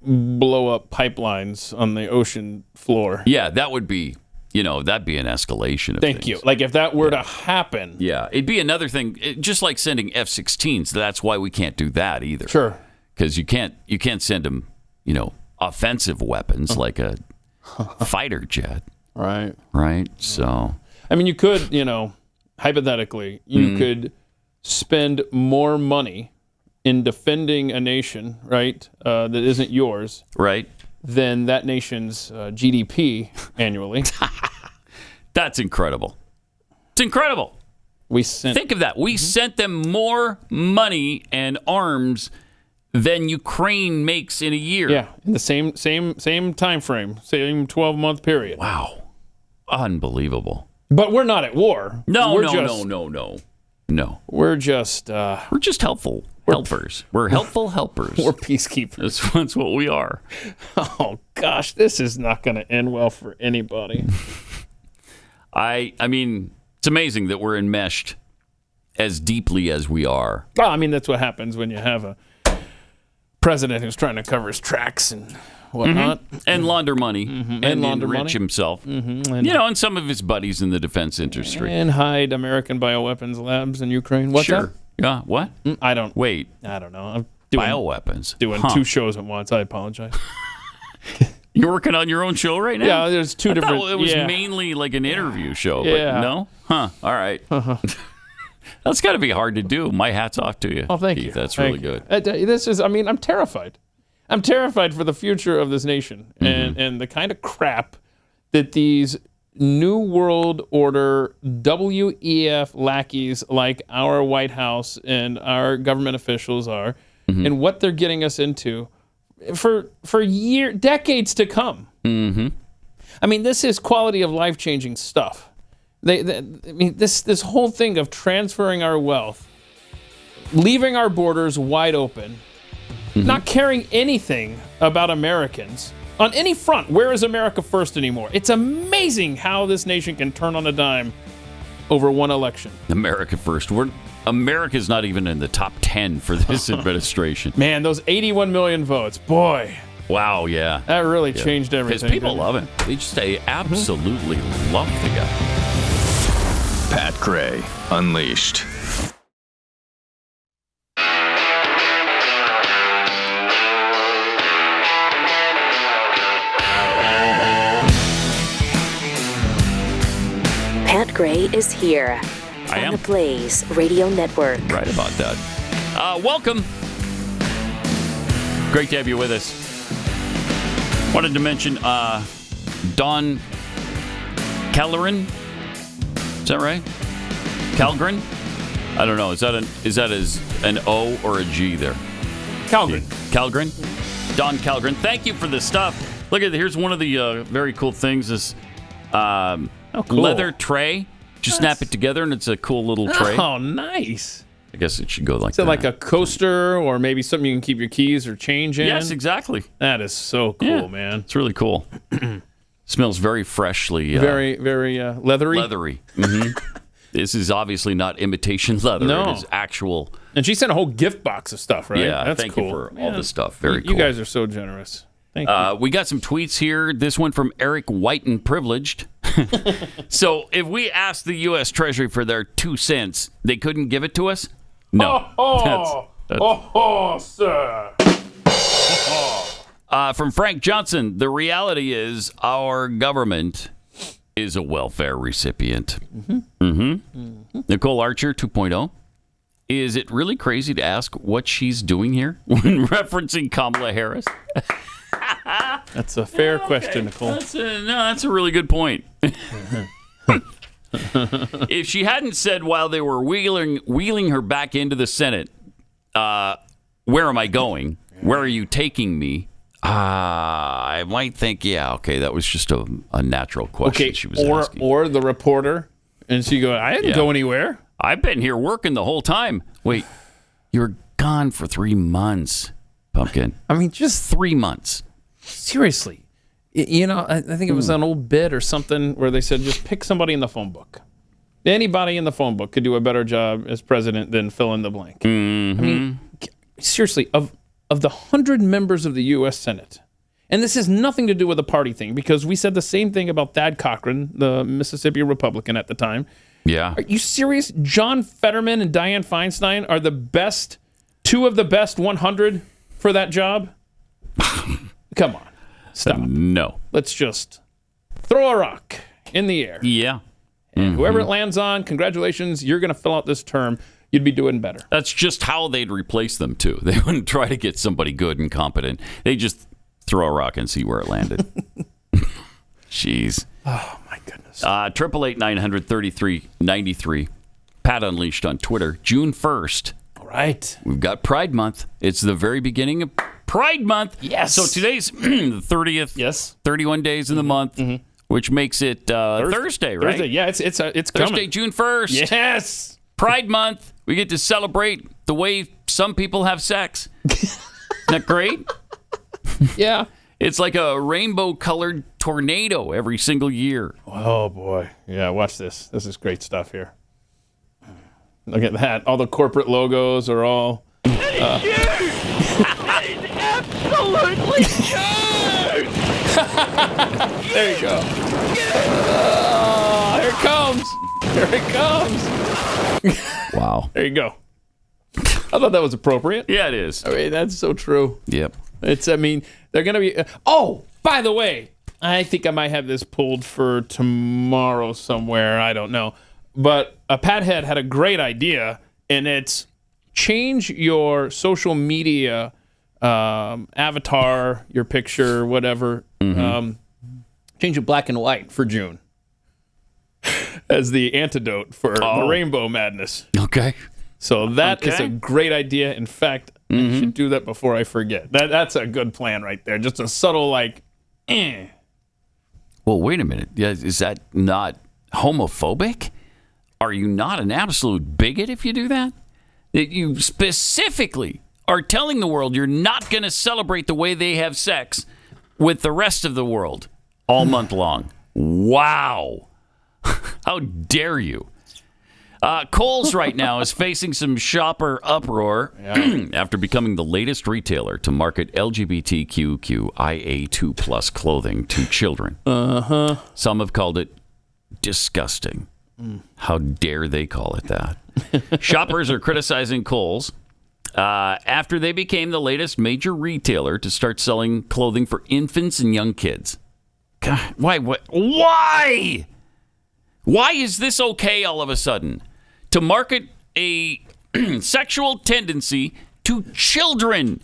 Speaker 3: blow up pipelines on the ocean floor.
Speaker 2: Yeah, that would be, that'd be an escalation of
Speaker 3: Thank
Speaker 2: things.
Speaker 3: you. Like if that were to happen.
Speaker 2: Yeah, it'd be another thing, just like sending F-16s. That's why we can't do that either.
Speaker 3: Sure.
Speaker 2: Because you can't send them, offensive weapons like a fighter jet.
Speaker 3: Right.
Speaker 2: Right. So,
Speaker 3: I mean, you could, hypothetically, you could spend more money in defending a nation, right, that isn't yours,
Speaker 2: right,
Speaker 3: than that nation's GDP annually.
Speaker 2: That's incredible. It's incredible. Think of that. We sent them more money and arms than Ukraine makes in a year.
Speaker 3: Yeah, in the same time frame, same 12-month period.
Speaker 2: Wow. Unbelievable.
Speaker 3: But we're not at war.
Speaker 2: No.
Speaker 3: We're just
Speaker 2: helpful helpers. We're helpful helpers.
Speaker 3: We're peacekeepers.
Speaker 2: That's what we are.
Speaker 3: Oh gosh, this is not going to end well for anybody.
Speaker 2: I mean, it's amazing that we're enmeshed as deeply as we are.
Speaker 3: Well, I mean, that's what happens when you have a president who's trying to cover his tracks and whatnot.
Speaker 2: And launder money. And
Speaker 3: launder
Speaker 2: enrich
Speaker 3: money.
Speaker 2: himself. And some of his buddies in the defense industry.
Speaker 3: And hide American bioweapons labs in Ukraine. What's
Speaker 2: sure.
Speaker 3: that?
Speaker 2: Yeah, what?
Speaker 3: I don't
Speaker 2: know.
Speaker 3: I'm doing
Speaker 2: bioweapons.
Speaker 3: Doing two shows at once. I apologize.
Speaker 2: You're working on your own show right now?
Speaker 3: Yeah, there's two different.
Speaker 2: It was mainly like an interview show.
Speaker 3: Yeah.
Speaker 2: But no? Huh. All right. That's got to be hard to do. My hat's off to you.
Speaker 3: Oh, thank
Speaker 2: Keith.
Speaker 3: you.
Speaker 2: That's really good.
Speaker 3: I'm terrified. I'm terrified for the future of this nation and the kind of crap that these New World Order WEF lackeys like our White House and our government officials are, and what they're getting us into for decades to come. I mean, this is quality of life changing stuff. This whole thing of transferring our wealth, leaving our borders wide open, not caring anything about Americans on any front. Where is America first anymore? It's amazing how this nation can turn on a dime over one election.
Speaker 2: America first. America's not even in the top 10 for this administration.
Speaker 3: Man, those 81 million votes, boy.
Speaker 2: Wow, yeah.
Speaker 3: That really changed everything.
Speaker 2: Because people love him. They absolutely love the guy.
Speaker 12: Pat Gray Unleashed.
Speaker 1: Pat Gray is here
Speaker 2: I am.
Speaker 1: The Blaze Radio Network.
Speaker 2: Right about that. Welcome. Great to have you with us. Wanted to mention Don Calderon. Is that right? Calgren? I don't know. Is that an O or a G there?
Speaker 3: Calgren.
Speaker 2: Calgren? Don Calgren. Thank you for the stuff. Look at here's one of the very cool things. This
Speaker 3: cool.
Speaker 2: leather tray. Just snap it together and it's a cool little tray.
Speaker 3: Oh, nice.
Speaker 2: I guess it should go like
Speaker 3: that. Is it like a coaster or maybe something you can keep your keys or change in?
Speaker 2: Yes, exactly.
Speaker 3: That is so cool, man.
Speaker 2: It's really cool. Smells very freshly.
Speaker 3: Very, very leathery.
Speaker 2: Leathery. This is obviously not imitation leather.
Speaker 3: No.
Speaker 2: It is actual.
Speaker 3: And she sent a whole gift box of stuff, right?
Speaker 2: Yeah,
Speaker 3: that's
Speaker 2: thank
Speaker 3: cool.
Speaker 2: you for all this stuff. Very cool.
Speaker 3: You guys are so generous. Thank you.
Speaker 2: We got some tweets here. This one from Eric White and Privileged. So if we asked the US Treasury for their 2 cents, they couldn't give it to us? No.
Speaker 3: Sir.
Speaker 2: From Frank Johnson, the reality is our government is a welfare recipient. Nicole Archer 2.0. Is it really crazy to ask what she's doing here when referencing Kamala Harris?
Speaker 3: That's a fair question, Nicole.
Speaker 2: That's a really good point. If she hadn't said while they were wheeling her back into the Senate, where am I going? Where are you taking me? I might think, that was just a natural question she was asking.
Speaker 3: Or the reporter And she goes, I didn't go anywhere.
Speaker 2: I've been here working the whole time. Wait, you were gone for 3 months, Pumpkin.
Speaker 3: I mean, just
Speaker 2: 3 months.
Speaker 3: Seriously. I think it was an old bit or something where they said just pick somebody in the phone book. Anybody in the phone book could do a better job as president than fill in the blank.
Speaker 2: Mm-hmm.
Speaker 3: I mean, seriously, of the 100 members of the U.S. Senate, and this has nothing to do with a party thing, because we said the same thing about Thad Cochran, the Mississippi Republican at the time.
Speaker 2: Yeah.
Speaker 3: Are you serious? John Fetterman and Dianne Feinstein are the best, 2 of the best 100 for that job? Come on. Stop.
Speaker 2: No.
Speaker 3: Let's just throw a rock in the air.
Speaker 2: Yeah.
Speaker 3: And whoever it lands on, congratulations, you're going to fill out this term. You'd be doing better.
Speaker 2: That's just how they'd replace them, too. They wouldn't try to get somebody good and competent. They just throw a rock and see where it landed. Jeez.
Speaker 3: Oh, my goodness.
Speaker 2: 888-900-3393. Pat Unleashed on Twitter. June 1st.
Speaker 3: All right.
Speaker 2: We've got Pride Month. It's the very beginning of Pride Month.
Speaker 3: Yes.
Speaker 2: So today's the 30th.
Speaker 3: Yes.
Speaker 2: 31 days in the month, which makes it Thursday, right?
Speaker 3: Thursday. Yeah, it's
Speaker 2: Thursday,
Speaker 3: coming.
Speaker 2: June 1st.
Speaker 3: Yes.
Speaker 2: Pride Month. We get to celebrate the way some people have sex. Isn't that great?
Speaker 3: Yeah.
Speaker 2: It's like a rainbow-colored tornado every single year.
Speaker 3: Oh, boy. Yeah, watch this. This is great stuff here. Look at that. All the corporate logos are all...
Speaker 5: Absolutely huge!
Speaker 3: There you go. Here it comes. Here it comes.
Speaker 2: Wow.
Speaker 3: There you go. I thought that was appropriate.
Speaker 2: Yeah, it is.
Speaker 3: I mean, that's so true.
Speaker 2: Yep.
Speaker 3: They're going to be... by the way, I think I might have this pulled for tomorrow somewhere. I don't know. But Pat had a great idea, and it's change your social media avatar, your picture, whatever. Change it black and white for June as the antidote for the rainbow madness.
Speaker 2: Okay.
Speaker 3: So that is a great idea. In fact, I should do that before I forget. That's a good plan right there. Just a subtle
Speaker 2: Well, wait a minute. Is that not homophobic? Are you not an absolute bigot if you do that? That you specifically are telling the world you're not going to celebrate the way they have sex with the rest of the world all month long. Wow. How dare you? Kohl's right now is facing some shopper uproar after becoming the latest retailer to market LGBTQIA2 plus clothing to children. Some have called it disgusting. How dare they call it that? Shoppers are criticizing Kohl's after they became the latest major retailer to start selling clothing for infants and young kids. God, why? Why? Why is this okay all of a sudden? To market a sexual tendency to children.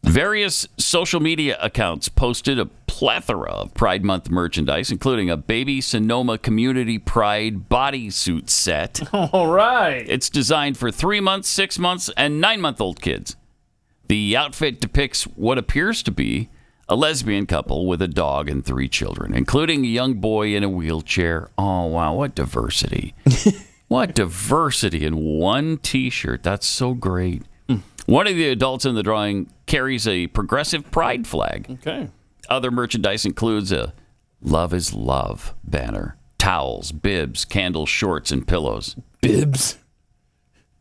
Speaker 2: Various social media accounts posted a plethora of Pride Month merchandise, including a baby Sonoma Community Pride bodysuit set.
Speaker 3: All right.
Speaker 2: It's designed for 3 months, 6 months, and 9-month-old kids. The outfit depicts what appears to be a lesbian couple with a dog and 3 children, including a young boy in a wheelchair. Oh, wow, what diversity. What diversity in one T-shirt. That's so great. One of the adults in the drawing carries a progressive pride flag.
Speaker 3: Okay.
Speaker 2: Other merchandise includes a Love is Love banner, towels, bibs, candles, shorts, and pillows.
Speaker 3: Bibs?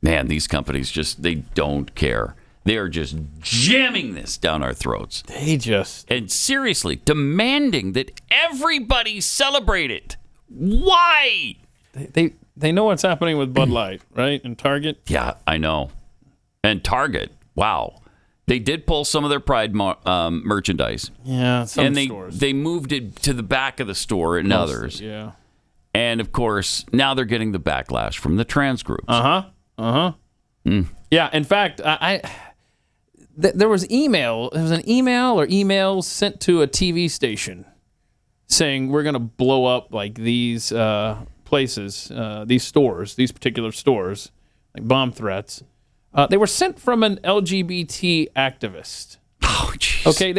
Speaker 2: Man, these companies they don't care. They are just jamming this down our throats.
Speaker 3: And
Speaker 2: seriously, demanding that everybody celebrate it. Why?
Speaker 3: They know what's happening with Bud Light, right? And Target?
Speaker 2: Yeah, I know. And Target, wow. They did pull some of their Pride merchandise.
Speaker 3: Yeah, some
Speaker 2: and
Speaker 3: stores.
Speaker 2: They moved it to the back of the store in others.
Speaker 3: Yeah.
Speaker 2: And, of course, now they're getting the backlash from the trans groups.
Speaker 3: Yeah, in fact, there was an email or emails sent to a TV station saying we're going to blow up like these places, these stores, these particular stores, like bomb threats. They were sent from an LGBT activist.
Speaker 2: Oh, jeez.
Speaker 3: Okay,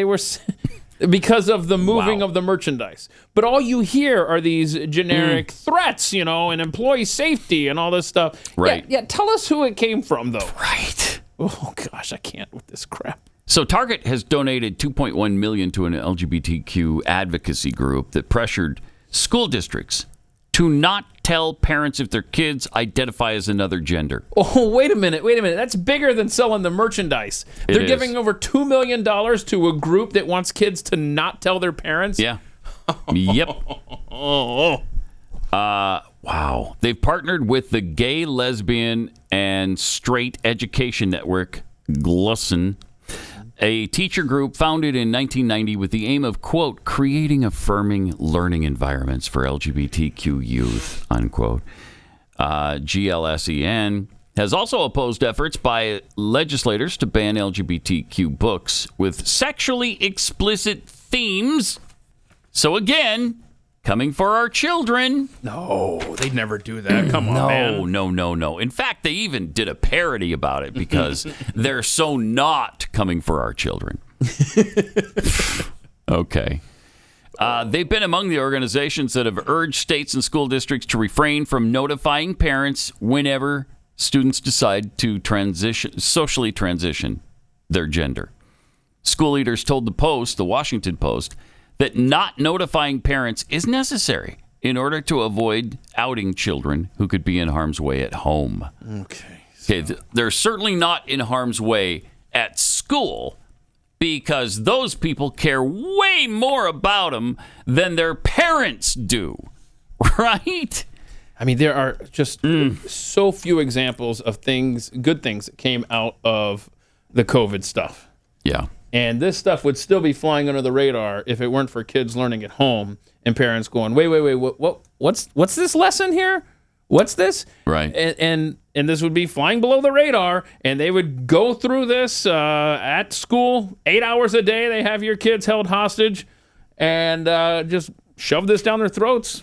Speaker 3: because of the moving of the merchandise. But all you hear are these generic threats, and employee safety and all this stuff.
Speaker 2: Right.
Speaker 3: Yeah, tell us who it came from, though.
Speaker 2: Right.
Speaker 3: Oh, gosh, I can't with this crap.
Speaker 2: So Target has donated $2.1 million to an LGBTQ advocacy group that pressured school districts to not tell parents if their kids identify as another gender.
Speaker 3: Oh, wait a minute. That's bigger than selling the merchandise. They're giving over $2 million to a group that wants kids to not tell their parents?
Speaker 2: Yeah. Yep. Wow. They've partnered with the Gay, Lesbian, and Straight Education Network, GLSEN, a teacher group founded in 1990 with the aim of, quote, creating affirming learning environments for LGBTQ youth, unquote. GLSEN has also opposed efforts by legislators to ban LGBTQ books with sexually explicit themes. So again, coming for our children.
Speaker 3: No, they'd never do that. Come on, man.
Speaker 2: No. In fact, they even did a parody about it because they're so not coming for our children. Okay. They've been among the organizations that have urged states and school districts to refrain from notifying parents whenever students decide to socially transition their gender. School leaders told the Washington Post, that not notifying parents is necessary in order to avoid outing children who could be in harm's way at home. Okay, they're certainly not in harm's way at school because those people care way more about them than their parents do, right?
Speaker 3: I mean, there are just so few examples of good things that came out of the COVID stuff.
Speaker 2: Yeah.
Speaker 3: And this stuff would still be flying under the radar if it weren't for kids learning at home and parents going, wait, what's this lesson here? What's this?
Speaker 2: Right.
Speaker 3: And this would be flying below the radar, and they would go through this at school, 8 hours a day. They have your kids held hostage, and just shove this down their throats.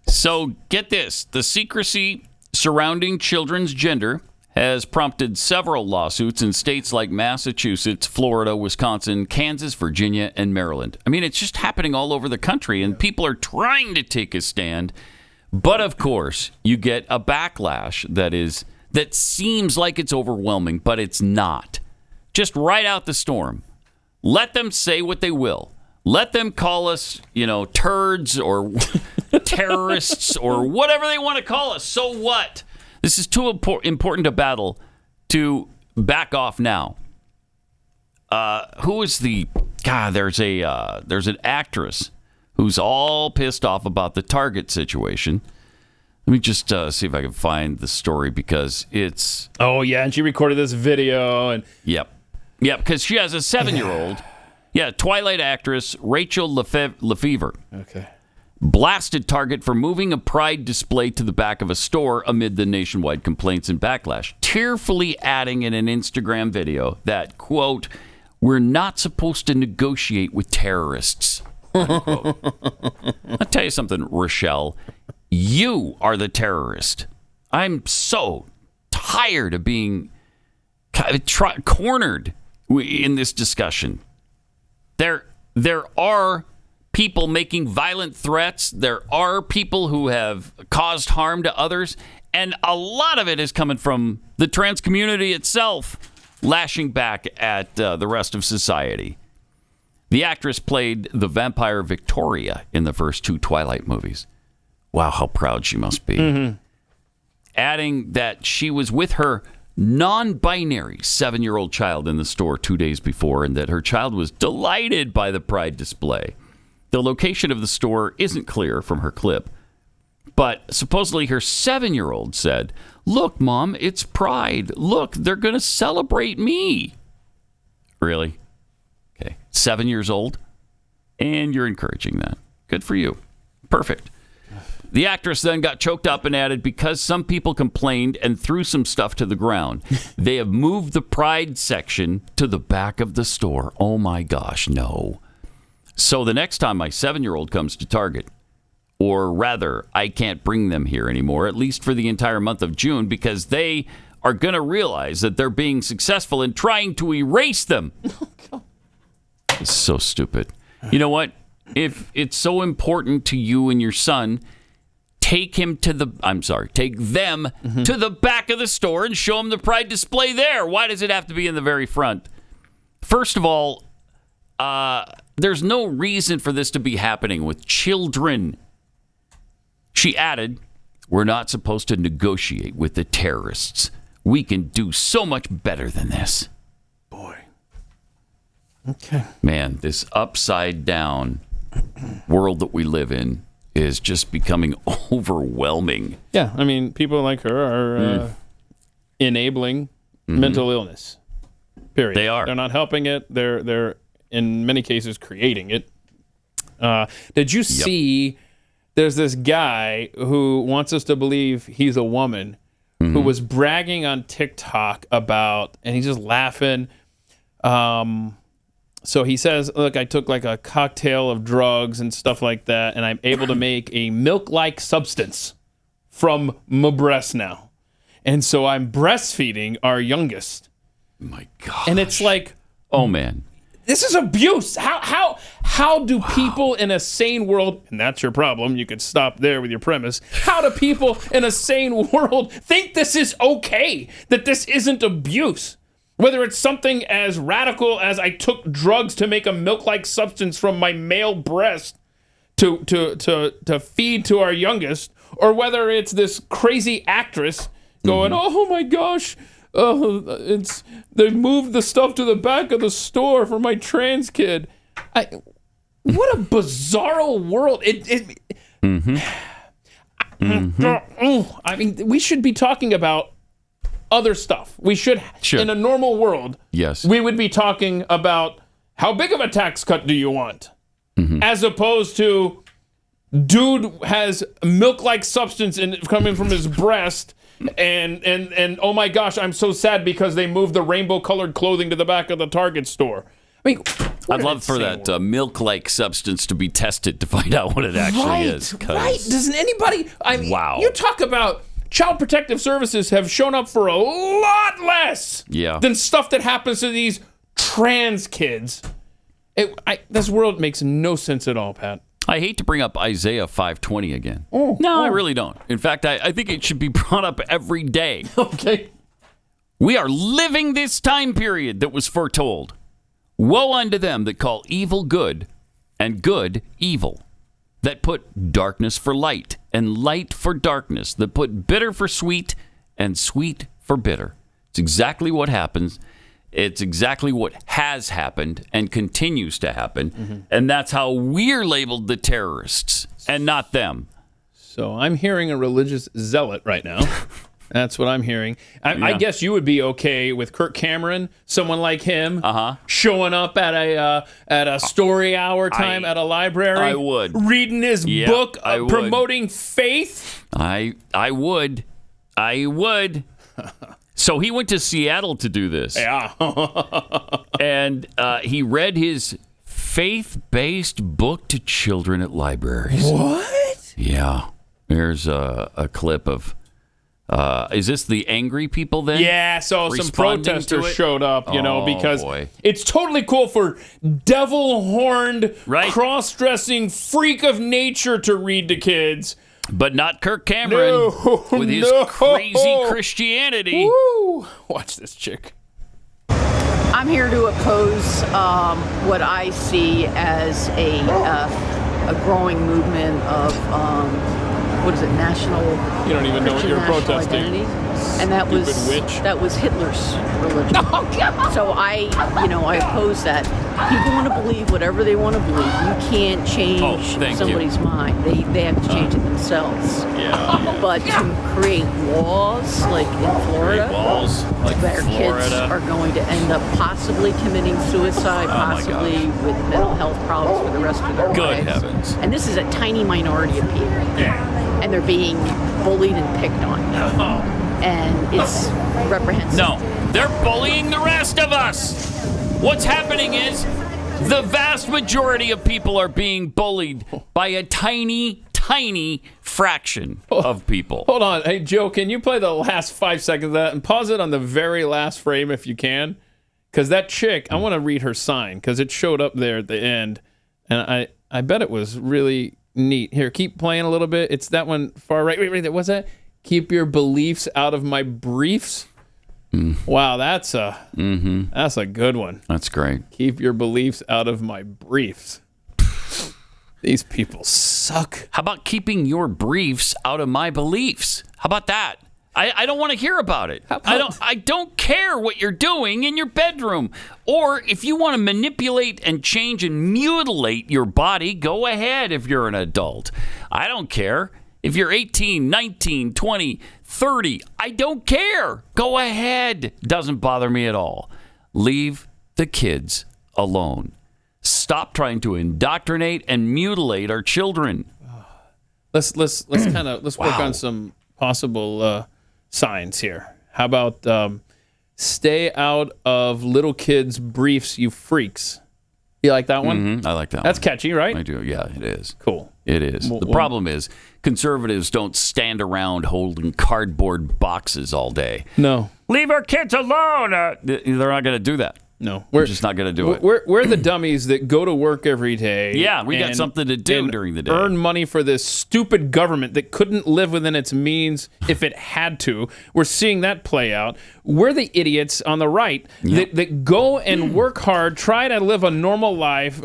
Speaker 2: So get this: the secrecy surrounding children's gender has prompted several lawsuits in states like Massachusetts, Florida, Wisconsin, Kansas, Virginia, and Maryland. I mean, it's just happening all over the country, and people are trying to take a stand. But, of course, you get a backlash that seems like it's overwhelming, but it's not. Just ride out the storm. Let them say what they will. Let them call us, turds or terrorists or whatever they want to call us. So what? This is too important a battle to back off now. Who is the God? There's an actress who's all pissed off about the Target situation. Let me just see if I can find the story because it's.
Speaker 3: Oh yeah, and she recorded this video and.
Speaker 2: Yep, because she has a 7-year-old. Yeah, Twilight actress Rachel Lefevre.
Speaker 3: Okay.
Speaker 2: Blasted Target for moving a pride display to the back of a store amid the nationwide complaints and backlash, tearfully adding in an Instagram video that, quote, we're not supposed to negotiate with terrorists, unquote. I'll tell you something, Rochelle. You are the terrorist. I'm so tired of being cornered in this discussion. There are people making violent threats. There are people who have caused harm to others. And a lot of it is coming from the trans community itself, lashing back at the rest of society. The actress played the vampire Victoria in the first 2 Twilight movies. Wow, how proud she must be. Mm-hmm. Adding that she was with her non-binary 7-year-old child in the store 2 days before, and that her child was delighted by the pride display. The location of the store isn't clear from her clip, but supposedly her 7-year-old said, look, Mom, it's Pride. Look, they're going to celebrate me. Really? Okay. 7 years old? And you're encouraging that. Good for you. Perfect. The actress then got choked up and added, because some people complained and threw some stuff to the ground, they have moved the Pride section to the back of the store. Oh my gosh, no. So the next time my 7-year-old comes to Target, or rather, I can't bring them here anymore, at least for the entire month of June, because they are going to realize that they're being successful in trying to erase them. It's so stupid. You know what? If it's so important to you and your son, take them to the back of the store and show them the pride display there. Why does it have to be in the very front? First of all, there's no reason for this to be happening with children. She added, we're not supposed to negotiate with the terrorists. We can do so much better than this.
Speaker 3: Boy. Okay.
Speaker 2: Man, this upside down world that we live in is just becoming overwhelming.
Speaker 3: Yeah, I mean, people like her are enabling mental illness. Period.
Speaker 2: They are.
Speaker 3: They're not helping it. They're in many cases creating it. Did you see? There's this guy who wants us to believe he's a woman who was bragging on TikTok about, and he's just laughing. So he says, look, I took like a cocktail of drugs and stuff like that, and I'm able to make a milk-like substance from my breast now. And so I'm breastfeeding our youngest.
Speaker 2: My God.
Speaker 3: And it's like,
Speaker 2: oh, man.
Speaker 3: This is abuse. How do people in a sane world, and that's your problem, you could stop there with your premise, how do people in a sane world think this is okay, that this isn't abuse? Whether it's something as radical as I took drugs to make a milk-like substance from my male breast to feed to our youngest, or whether it's this crazy actress going, oh my gosh, they moved the stuff to the back of the store for my trans kid. What a bizarro world! I mean, we should be talking about other stuff. We should, in a normal world,
Speaker 2: yes,
Speaker 3: we would be talking about how big of a tax cut do you want, as opposed to dude has milk-like substance coming from his breast. And oh my gosh, I'm so sad because they moved the rainbow-colored clothing to the back of the Target store. I mean,
Speaker 2: I'd love for that milk-like substance to be tested to find out what it actually is.
Speaker 3: Right? Doesn't anybody? I mean, you talk about Child Protective Services have shown up for a lot less than stuff that happens to these trans kids. This world makes no sense at all, Pat.
Speaker 2: I hate to bring up Isaiah 5:20 again. I really don't. In fact, I think it should be brought up every day.
Speaker 3: Okay.
Speaker 2: We are living this time period that was foretold. Woe unto them that call evil good and good evil, that put darkness for light and light for darkness, that put bitter for sweet and sweet for bitter. It's exactly what happens. It's exactly what has happened and continues to happen. And that's how we're labeled the terrorists and not them.
Speaker 3: So I'm hearing a religious zealot right now. That's what I'm hearing. I guess you would be okay with Kirk Cameron, someone like him, showing up at a story hour time at a library.
Speaker 2: I would.
Speaker 3: Reading his book, promoting faith.
Speaker 2: I would. So he went to Seattle to do this.
Speaker 3: Yeah.
Speaker 2: And he read his faith-based book to children at libraries.
Speaker 3: What?
Speaker 2: Yeah. There's a clip of... is this the angry people then?
Speaker 3: Yeah, so some protesters showed up, because it's totally cool for devil-horned, cross-dressing freak of nature to read to kids.
Speaker 2: But not Kirk Cameron with his crazy Christianity.
Speaker 3: Woo. Watch this chick.
Speaker 13: I'm here to oppose what I see as a growing movement of national.
Speaker 3: You don't even know what you're protesting.
Speaker 13: Identity. And that was Hitler's religion. So I oppose that. People want to believe whatever they want to believe. You can't change somebody's mind. They have to change it themselves. But to create laws like in Florida, where kids are going to end up possibly committing suicide, possibly with mental health problems for the rest of their lives.
Speaker 2: Good heavens.
Speaker 13: And this is a tiny minority of people. And they're being bullied and picked on. And it's reprehensible.
Speaker 2: No, they're bullying the rest of us. What's happening is the vast majority of people are being bullied by a tiny, tiny fraction of people.
Speaker 3: Hold on. Hey, Joe, can you play the last 5 seconds of that and pause it on the very last frame if you can? Because that chick, I want to read her sign because it showed up there at the end, and I bet it was really neat. Here, keep playing a little bit. It's that one far right. Wait, what's that? Keep your beliefs out of my briefs. Wow, that's a good one.
Speaker 2: That's great.
Speaker 3: Keep your beliefs out of my briefs. These people suck.
Speaker 2: How about keeping your briefs out of my beliefs? How about that? I don't want to hear about it. I don't care what you're doing in your bedroom. Or if you want to manipulate and change and mutilate your body, go ahead if you're an adult. I don't care. If you're 18, 19, 20, 30, I don't care. Go ahead. Doesn't bother me at all. Leave the kids alone. Stop trying to indoctrinate and mutilate our children.
Speaker 3: Let's work on some possible signs here. How about stay out of little kids' briefs, you freaks? You like that one?
Speaker 2: I like that.
Speaker 3: That's catchy, right?
Speaker 2: I do. Yeah, it is.
Speaker 3: Cool.
Speaker 2: It is. The problem is conservatives don't stand around holding cardboard boxes all day.
Speaker 3: No.
Speaker 2: Leave our kids alone. They're not going to do that.
Speaker 3: No.
Speaker 2: We're just not going to do it.
Speaker 3: We're the dummies that go to work every day.
Speaker 2: Yeah, we got something to do during the day.
Speaker 3: Earn money for this stupid government that couldn't live within its means if it had to. We're seeing that play out. We're the idiots on the right that go and work hard, try to live a normal life,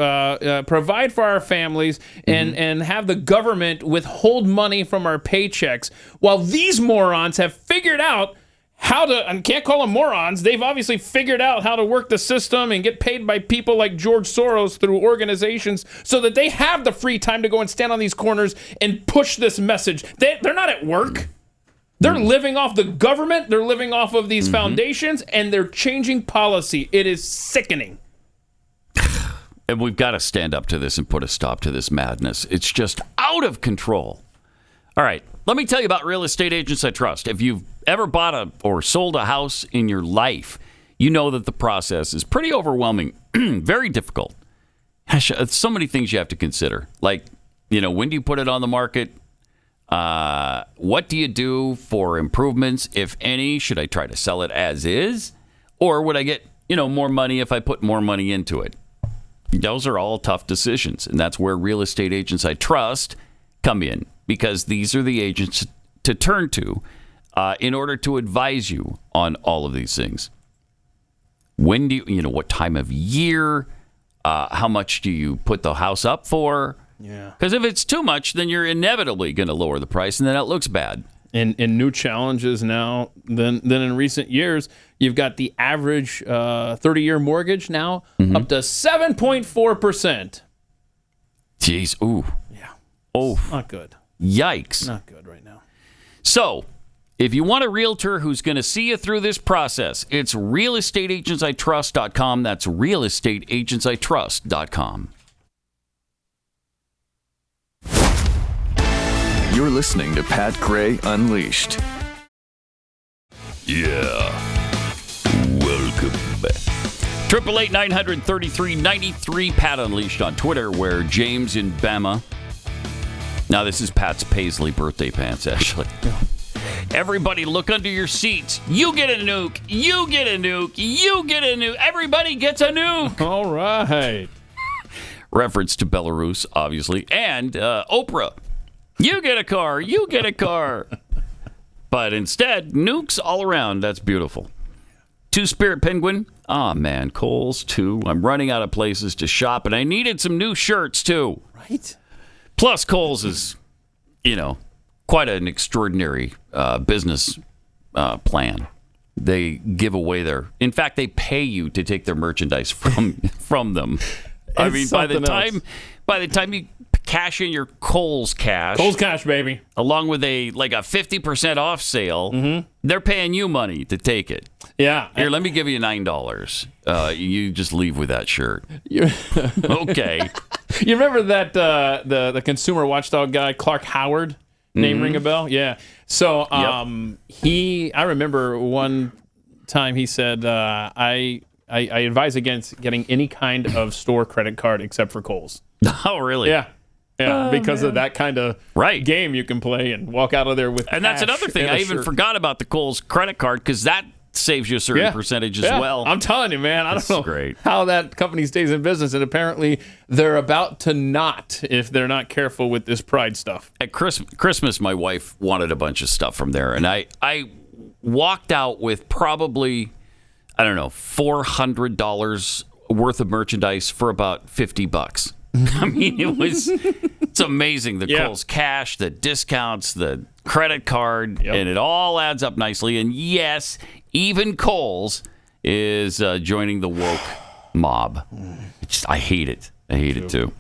Speaker 3: provide for our families, and have the government withhold money from our paychecks, while these morons have figured out how to, and can't call them morons, they've obviously figured out how to work the system and get paid by people like George Soros through organizations so that they have the free time to go and stand on these corners and push this message. They're not at work. They're living off the government. They're living off of these foundations, and they're changing policy. It is sickening.
Speaker 2: And we've got to stand up to this and put a stop to this madness. It's just out of control. All right, let me tell you about Real Estate Agents I Trust. If you've ever bought or sold a house in your life, you know that the process is pretty overwhelming, very difficult. So many things you have to consider. Like, when do you put it on the market? What do you do for improvements, if any? Should I try to sell it as is? Or would I get, more money if I put more money into it? Those are all tough decisions. And that's where Real Estate Agents I Trust come in, because these are the agents to turn to in order to advise you on all of these things. When do you, what time of year, how much do you put the house up for?
Speaker 3: Yeah.
Speaker 2: Because if it's too much, then you're inevitably going to lower the price, and then it looks bad.
Speaker 3: And new challenges now than in recent years. You've got the average 30-year mortgage now up to 7.4%.
Speaker 2: Jeez. Ooh.
Speaker 3: Yeah.
Speaker 2: Oh.
Speaker 3: Not good.
Speaker 2: Yikes.
Speaker 3: Not good right now.
Speaker 2: So, if you want a realtor who's going to see you through this process, it's realestateagentsitrust.com. That's realestateagentsitrust.com.
Speaker 12: You're listening to Pat Gray Unleashed.
Speaker 2: Yeah. Welcome back. 888-933-93 Pat Unleashed on Twitter, where James in Bama. Now, this is Pat's Paisley birthday pants, actually. Everybody look under your seats. You get a nuke. You get a nuke. You get a nuke. Everybody gets a nuke.
Speaker 3: All right.
Speaker 2: Reference to Belarus, obviously. And Oprah. You get a car. You get a car. But instead, nukes all around. That's beautiful. Two-Spirit Penguin. Oh, man. Kohl's, too. I'm running out of places to shop, and I needed some new shirts, too.
Speaker 3: Right?
Speaker 2: Plus, Kohl's is, quite an extraordinary business plan. They give away in fact, they pay you to take their merchandise from them. I mean, by the time you cash in your Kohl's cash,
Speaker 3: baby,
Speaker 2: along with a 50% off sale, they're paying you money to take it.
Speaker 3: Yeah.
Speaker 2: Here, let me give you $9. You just leave with that shirt. Okay.
Speaker 3: You remember that the consumer watchdog guy, Clark Howard? Name ring a bell? Yeah. So I remember one time he said, I advise against getting any kind of store credit card except for Kohl's.
Speaker 2: Oh, really?
Speaker 3: Yeah. Yeah, because of that kind of game you can play and walk out of there with.
Speaker 2: And that's another thing. I even forgot about the Kohl's credit card, because that saves you a certain percentage as well.
Speaker 3: I'm telling you, man. I don't know
Speaker 2: great.
Speaker 3: how that company stays in business, and apparently they're about to not if they're not careful with this Pride stuff.
Speaker 2: At Christmas, my wife wanted a bunch of stuff from there, and I walked out with probably, I don't know, $400 worth of merchandise for about $50. I mean, it's amazing. The Kohl's cash, the discounts, the credit card, and it all adds up nicely. And yes, even Kohl's is joining the woke mob. I hate it. I hate it too.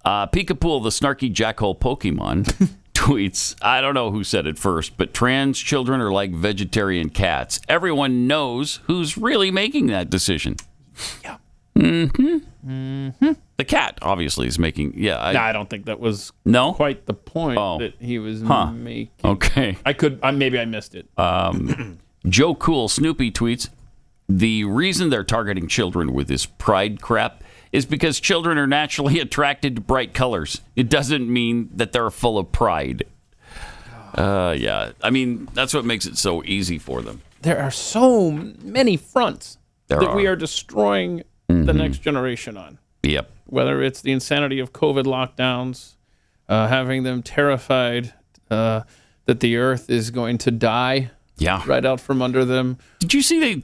Speaker 2: Peekapool, the snarky jackhole Pokemon, tweets, I don't know who said it first, but trans children are like vegetarian cats. Everyone knows who's really making that decision. Yeah. The cat obviously is making. Yeah,
Speaker 3: I don't think that was quite the point that he was making.
Speaker 2: Okay,
Speaker 3: maybe I missed it.
Speaker 2: Joe Cool Snoopy tweets, the reason they're targeting children with this pride crap is because children are naturally attracted to bright colors. It doesn't mean that they're full of pride. Yeah, I mean that's what makes it so easy for them.
Speaker 3: There are so many fronts we are destroying the next generation on.
Speaker 2: Yep.
Speaker 3: Whether it's the insanity of COVID lockdowns, having them terrified that the earth is going to die right out from under them.
Speaker 2: Did you see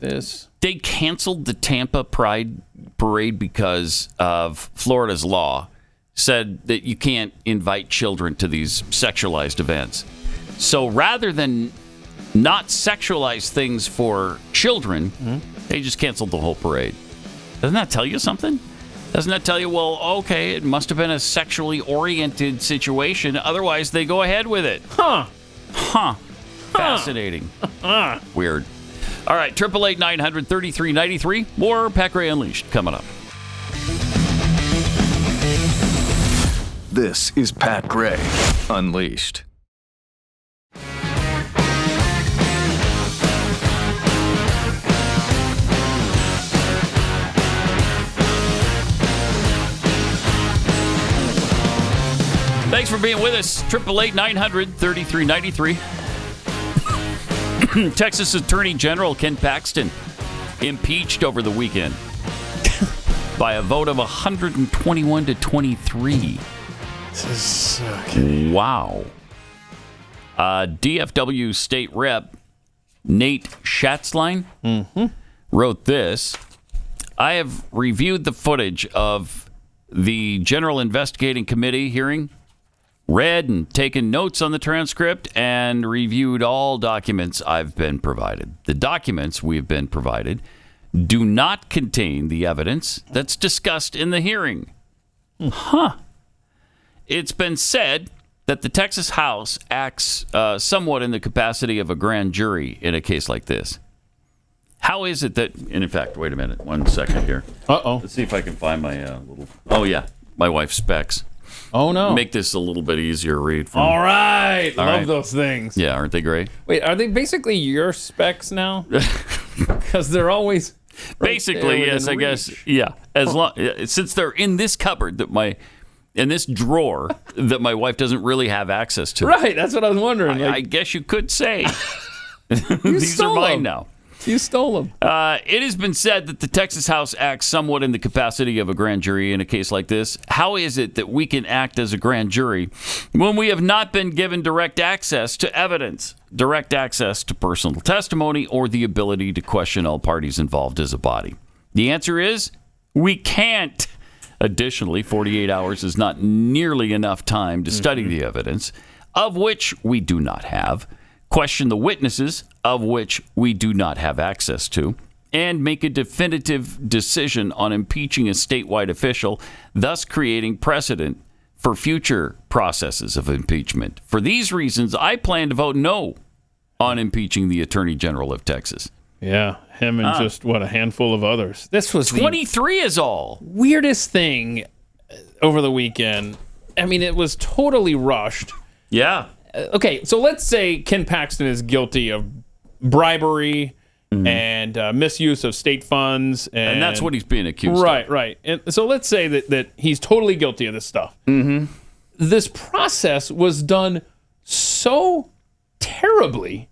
Speaker 2: they canceled the Tampa Pride Parade because of Florida's law said that you can't invite children to these sexualized events. So rather than not sexualize things for children, they just canceled the whole parade. Doesn't that tell you something? Doesn't that tell you, well, okay, it must have been a sexually oriented situation. Otherwise, they go ahead with it.
Speaker 3: Huh.
Speaker 2: Fascinating. Weird. All right, 888-900-3393. More Pat Gray Unleashed coming up.
Speaker 12: This is Pat Gray Unleashed.
Speaker 2: Thanks for being with us. 888-900-3393. Texas Attorney General Ken Paxton impeached over the weekend by a vote of 121 to 23.
Speaker 3: This is so good.
Speaker 2: Wow. DFW State Rep Nate Schatzline wrote this. I have reviewed the footage of the General Investigating Committee hearing, read and taken notes on the transcript, and reviewed all documents I've been provided. The documents we've been provided do not contain the evidence that's discussed in the hearing. It's been said that the Texas House acts somewhat in the capacity of a grand jury in a case like this. How is it that, and in fact, wait a minute, 1 second here. Let's see if I can find my little, my wife's specs.
Speaker 3: Oh, no.
Speaker 2: Make this a little bit easier to read.
Speaker 3: All right. Love those things.
Speaker 2: Yeah, aren't they great?
Speaker 3: Wait, are they basically your specs now? Because they're always
Speaker 2: basically, yes, I guess. Yeah. As long since they're in this cupboard in this drawer that my wife doesn't really have access to.
Speaker 3: Right, that's what I was wondering.
Speaker 2: I guess you could say. These are mine now.
Speaker 3: You stole them.
Speaker 2: It has been said that the Texas House acts somewhat in the capacity of a grand jury in a case like this. How is it that we can act as a grand jury when we have not been given direct access to evidence, direct access to personal testimony, or the ability to question all parties involved as a body? The answer is we can't. Additionally, 48 hours is not nearly enough time to study the evidence, of which we do not have, question the witnesses, of which we do not have access to, and make a definitive decision on impeaching a statewide official, thus creating precedent for future processes of impeachment. For these reasons, I plan to vote no on impeaching the Attorney General of Texas.
Speaker 3: Yeah, him and just, a handful of others. This was
Speaker 2: 23 is all.
Speaker 3: Weirdest thing over the weekend. I mean, it was totally rushed.
Speaker 2: Yeah.
Speaker 3: Okay, so let's say Ken Paxton is guilty of bribery and misuse of state funds. And
Speaker 2: that's what he's being accused of.
Speaker 3: Right. And so let's say that he's totally guilty of this stuff. This process was done so terribly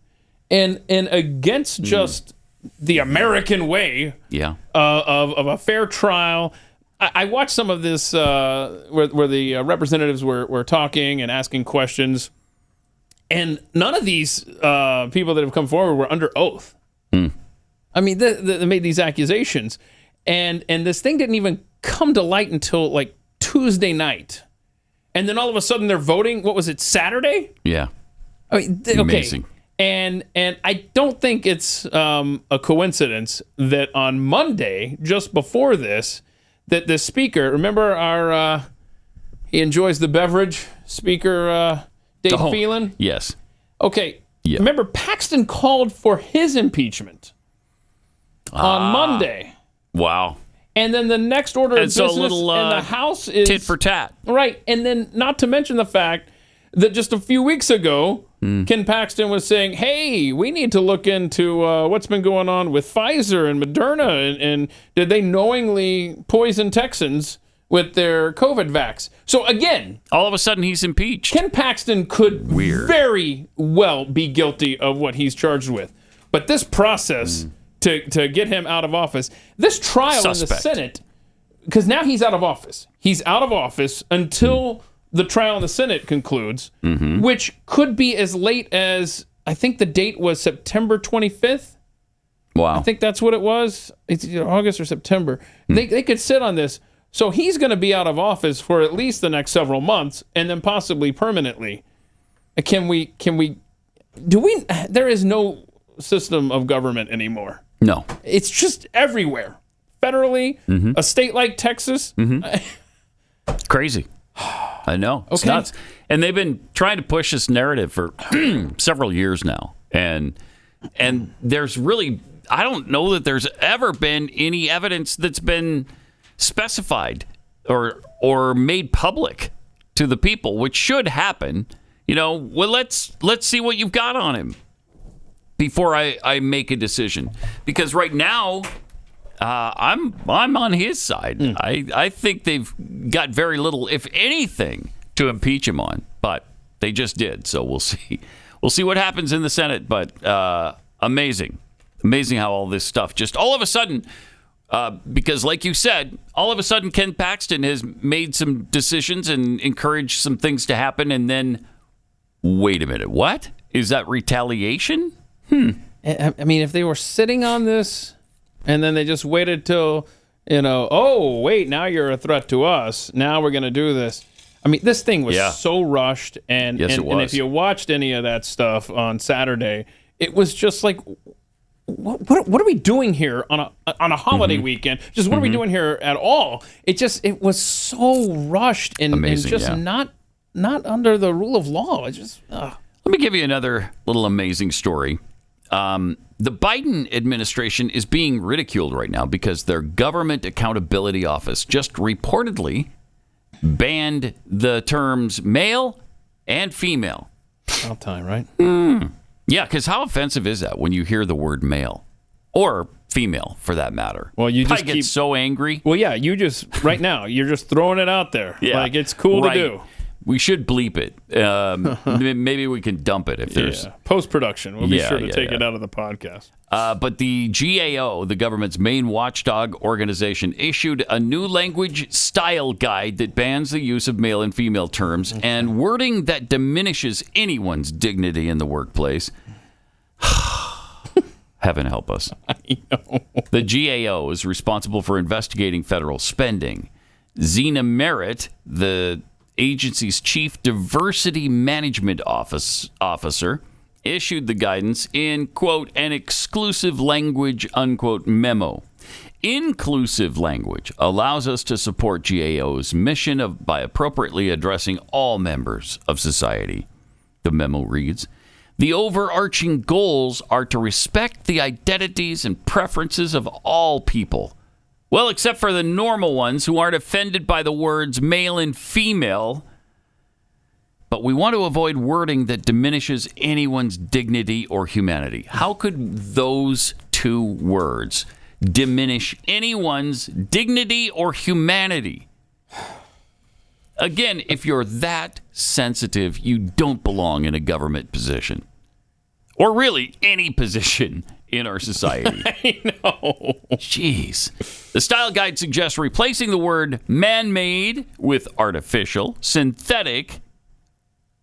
Speaker 3: and against just the American way of a fair trial. I watched some of this where the representatives were talking and asking questions, and none of these people that have come forward were under oath. I mean, they made these accusations, and this thing didn't even come to light until like Tuesday night. And then all of a sudden they're voting. What was it, Saturday?
Speaker 2: Yeah.
Speaker 3: I mean, okay.
Speaker 2: Amazing.
Speaker 3: And I don't think it's a coincidence that on Monday, just before this, that the speaker, remember he enjoys the beverage, Speaker Dave Phelan?
Speaker 2: Yes.
Speaker 3: Okay.
Speaker 2: Yeah.
Speaker 3: Remember, Paxton called for his impeachment on Monday.
Speaker 2: Wow.
Speaker 3: And then the next order of business in the House is
Speaker 2: tit for tat.
Speaker 3: Right. And then not to mention the fact that just a few weeks ago, Ken Paxton was saying, hey, we need to look into what's been going on with Pfizer and Moderna, and did they knowingly poison Texans with their COVID vax? So again,
Speaker 2: all of a sudden he's impeached.
Speaker 3: Ken Paxton could very well be guilty of what he's charged with. But this process to get him out of office, this trial in the Senate, because now he's out of office. He's out of office until the trial in the Senate concludes, which could be as late as, I think the date was September 25th.
Speaker 2: Wow.
Speaker 3: I think that's what it was. It's either August or September. They could sit on this. So he's going to be out of office for at least the next several months, and then possibly permanently. There is no system of government anymore.
Speaker 2: No.
Speaker 3: It's just everywhere. Federally, a state like Texas.
Speaker 2: Crazy. I know. It's nuts. And they've been trying to push this narrative for several years now. And there's really, I don't know that there's ever been any evidence that's been specified or made public to the people, which should happen. Well, let's see what you've got on him before I make a decision. Because right now, I'm on his side. I think they've got very little, if anything, to impeach him on. But they just did, so we'll see. We'll see what happens in the Senate. But amazing how all this stuff just all of a sudden, because like you said, all of a sudden Ken Paxton has made some decisions and encouraged some things to happen, and then wait a minute, what is that retaliation?
Speaker 3: I mean, if they were sitting on this, and then they just waited till, oh, wait, now you're a threat to us. Now we're going to do this. I mean, this thing was so rushed. And,
Speaker 2: yes, it was.
Speaker 3: And if you watched any of that stuff on Saturday, it was just like, what are we doing here on a holiday weekend? Just what are we doing here at all? It was so rushed and just not under the rule of law. It just. Let
Speaker 2: me give you another little amazing story. The Biden administration is being ridiculed right now because their Government Accountability Office just reportedly banned the terms male and female.
Speaker 3: About time, right?
Speaker 2: Yeah, because how offensive is that when you hear the word male or female, for that matter?
Speaker 3: Well, you just
Speaker 2: get so angry.
Speaker 3: Well, yeah, you just right now you're just throwing it out there. Yeah, like it's cool to do.
Speaker 2: We should bleep it. Maybe we can dump it if there's
Speaker 3: post-production. We'll be sure to take it out of the podcast.
Speaker 2: But the GAO, the government's main watchdog organization, issued a new language style guide that bans the use of male and female terms and wording that diminishes anyone's dignity in the workplace. Heaven help us.
Speaker 3: I know.
Speaker 2: The GAO is responsible for investigating federal spending. Zena Merritt, the agency's chief diversity management officer, issued the guidance in, quote, an exclusive language, unquote, memo. Inclusive language allows us to support GAO's mission by appropriately addressing all members of society. The memo reads, the overarching goals are to respect the identities and preferences of all people. Well, except for the normal ones who aren't offended by the words male and female. But we want to avoid wording that diminishes anyone's dignity or humanity. How could those two words diminish anyone's dignity or humanity? Again, if you're that sensitive, you don't belong in a government position. Or really any position in our society.
Speaker 3: I know.
Speaker 2: Jeez. The style guide suggests replacing the word man-made with artificial, synthetic,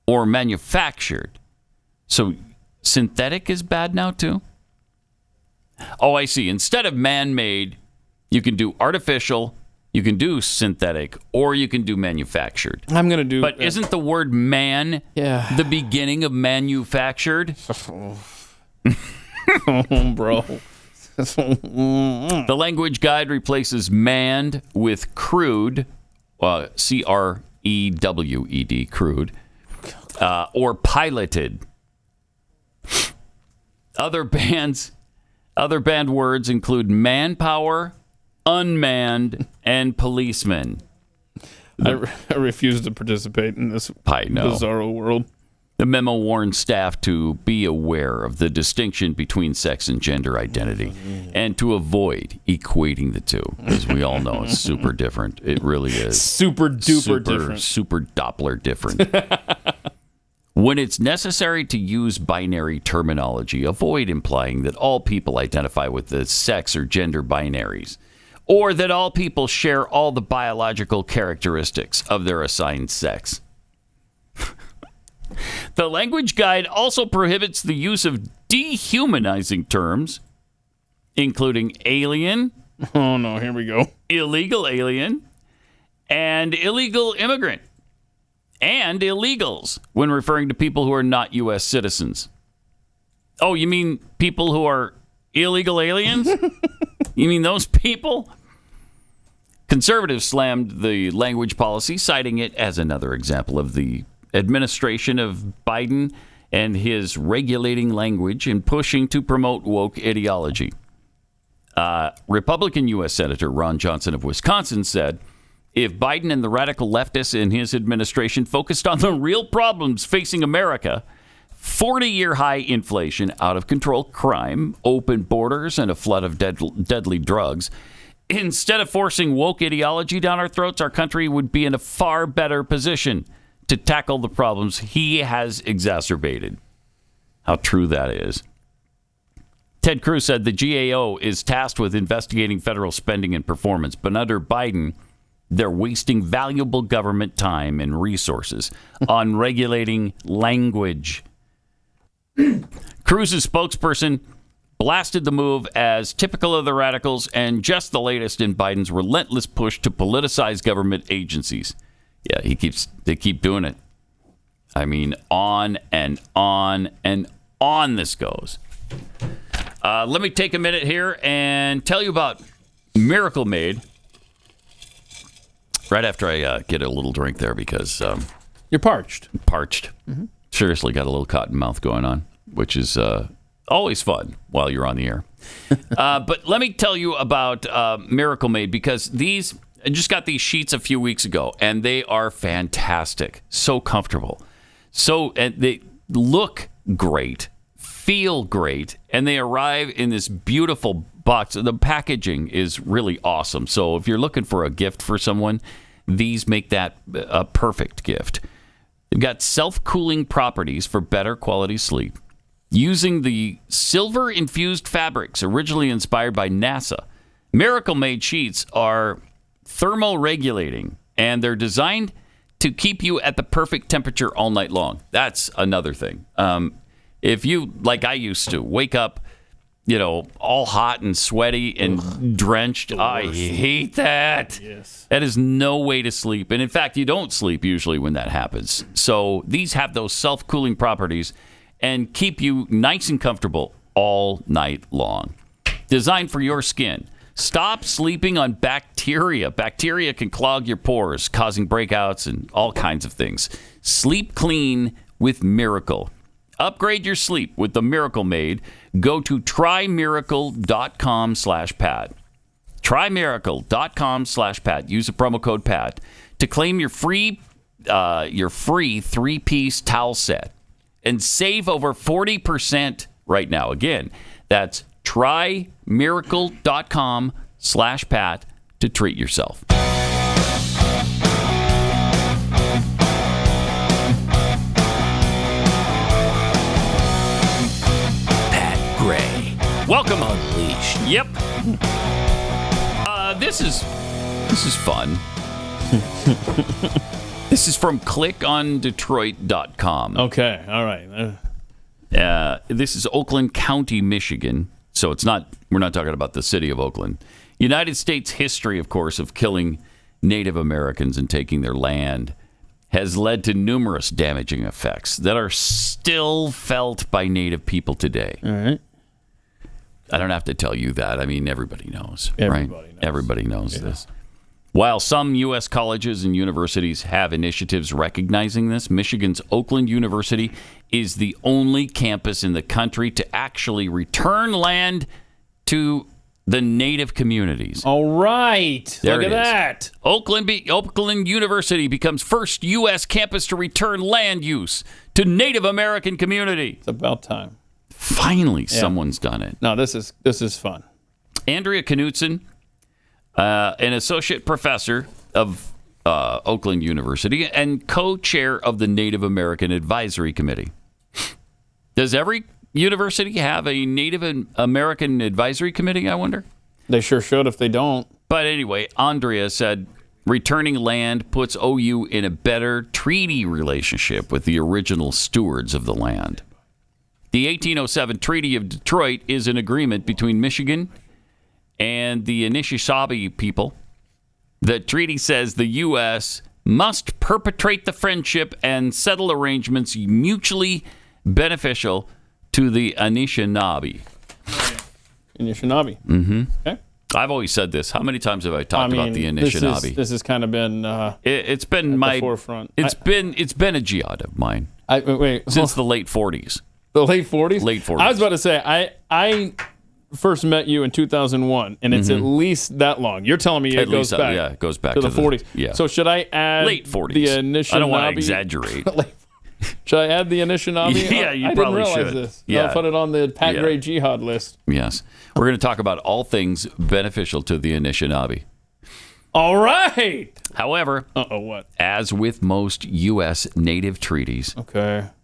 Speaker 2: or manufactured. So synthetic is bad now, too? Oh, I see. Instead of man-made, you can do artificial, you can do synthetic, or you can do manufactured.
Speaker 3: I'm going to do...
Speaker 2: But isn't the word man the beginning of manufactured?
Speaker 3: Oh, bro.
Speaker 2: The language guide replaces manned with crude, C-R-E-W-E-D, crude, or piloted. Other band words include manpower, unmanned, and policeman.
Speaker 3: I refuse to participate in this bizarro world.
Speaker 2: The memo warns staff to be aware of the distinction between sex and gender identity and to avoid equating the two. As we all know, it's super different. It really is.
Speaker 3: Super duper different.
Speaker 2: Super Doppler different. When it's necessary to use binary terminology, avoid implying that all people identify with the sex or gender binaries, or that all people share all the biological characteristics of their assigned sex. The language guide also prohibits the use of dehumanizing terms, including alien.
Speaker 3: Oh, no, here we go.
Speaker 2: Illegal alien and illegal immigrant and illegals when referring to people who are not U.S. citizens. Oh, you mean people who are illegal aliens? You mean those people? Conservatives slammed the language policy, citing it as another example of the administration of Biden and his regulating language and pushing to promote woke ideology. Republican U.S. Senator Ron Johnson of Wisconsin said, if Biden and the radical leftists in his administration focused on the real problems facing America, 40-year high inflation, out-of-control crime, open borders, and a flood of deadly drugs, instead of forcing woke ideology down our throats, our country would be in a far better position to tackle the problems he has exacerbated. How true that is. Ted Cruz said the GAO is tasked with investigating federal spending and performance, but under Biden, they're wasting valuable government time and resources on regulating language. Cruz's spokesperson blasted the move as typical of the radicals and just the latest in Biden's relentless push to politicize government agencies. Yeah, they keep doing it. I mean, on and on and on this goes. Let me take a minute here and tell you about Miracle Made. Right after I get a little drink there because...
Speaker 3: you're parched.
Speaker 2: Parched. Mm-hmm. Seriously, got a little cotton mouth going on, which is always fun while you're on the air. But let me tell you about Miracle Made because I just got these sheets a few weeks ago, and they are fantastic. So comfortable. And they look great, feel great, and they arrive in this beautiful box. The packaging is really awesome. So if you're looking for a gift for someone, these make that a perfect gift. They've got self-cooling properties for better quality sleep. Using the silver-infused fabrics originally inspired by NASA, Miracle Made sheets are thermoregulating, and they're designed to keep you at the perfect temperature all night long. That's another thing. If you, like I used to, wake up, all hot and sweaty and drenched, I hate that.
Speaker 3: Yes.
Speaker 2: That is no way to sleep. And in fact, you don't sleep usually when that happens. So these have those self-cooling properties and keep you nice and comfortable all night long. Designed for your skin. Stop sleeping on bacteria. Bacteria can clog your pores, causing breakouts and all kinds of things. Sleep clean with Miracle. Upgrade your sleep with the Miracle Made. Go to trymiracle.com/Pat. Trymiracle.com/Pat. Use the promo code Pat to claim your free 3-piece towel set and save over 40% right now. Again, that's trymiracle.com/Pat to treat yourself.
Speaker 11: Pat Gray
Speaker 2: Welcome.
Speaker 11: Unleashed.
Speaker 2: Yep. This is fun. This is from clickondetroit.com.
Speaker 3: Okay, all right.
Speaker 2: This is Oakland County, Michigan. So we're not talking about the city of Oakland. United States history, of course, of killing Native Americans and taking their land has led to numerous damaging effects that are still felt by Native people today.
Speaker 3: All right.
Speaker 2: I don't have to tell you that. I mean, everybody knows,
Speaker 3: Everybody
Speaker 2: right?
Speaker 3: knows.
Speaker 2: Everybody knows this. While some U.S. colleges and universities have initiatives recognizing this, Michigan's Oakland University is the only campus in the country to actually return land to the Native communities.
Speaker 3: All right.
Speaker 2: There
Speaker 3: Look at
Speaker 2: it is.
Speaker 3: that.
Speaker 2: Oakland University becomes first U.S. campus to return land use to Native American community.
Speaker 3: It's about time.
Speaker 2: Finally, someone's done it.
Speaker 3: No, this is fun.
Speaker 2: Andrea Knutson, an associate professor of Oakland University and co-chair of the Native American Advisory Committee. Does every university have a Native American Advisory Committee, I wonder?
Speaker 3: They sure should if they don't.
Speaker 2: But anyway, Andrea said returning land puts OU in a better treaty relationship with the original stewards of the land. The 1807 Treaty of Detroit is an agreement between Michigan and the Anishinaabe people. The treaty says the U.S. must perpetrate the friendship and settle arrangements mutually beneficial to the Anishinaabe.
Speaker 3: Anishinaabe.
Speaker 2: Mm-hmm.
Speaker 3: Okay.
Speaker 2: I've always said this. How many times have I talked about the Anishinaabe?
Speaker 3: This has kind of been
Speaker 2: it's been
Speaker 3: at
Speaker 2: my
Speaker 3: the forefront.
Speaker 2: It's been a jihad of mine.
Speaker 3: Wait,
Speaker 2: since the late 40s.
Speaker 3: The late 40s?
Speaker 2: Late 40s.
Speaker 3: I was about to say, I first met you in 2001, and it's at least that long. You're telling me it goes back.
Speaker 2: Yeah, it goes back
Speaker 3: to the 40s.
Speaker 2: Yeah.
Speaker 3: So should I add
Speaker 2: late 40s.
Speaker 3: the Anishinaabe?
Speaker 2: I don't want to exaggerate.
Speaker 3: Should I add the Anishinaabe?
Speaker 2: Yeah, you
Speaker 3: I
Speaker 2: probably
Speaker 3: didn't realize
Speaker 2: should.
Speaker 3: this.
Speaker 2: Yeah.
Speaker 3: I'll put it on the Pat Gray jihad list.
Speaker 2: Yes. We're going to talk about all things beneficial to the Anishinaabe.
Speaker 3: All right.
Speaker 2: However,
Speaker 3: what?
Speaker 2: As with most U.S. Native treaties,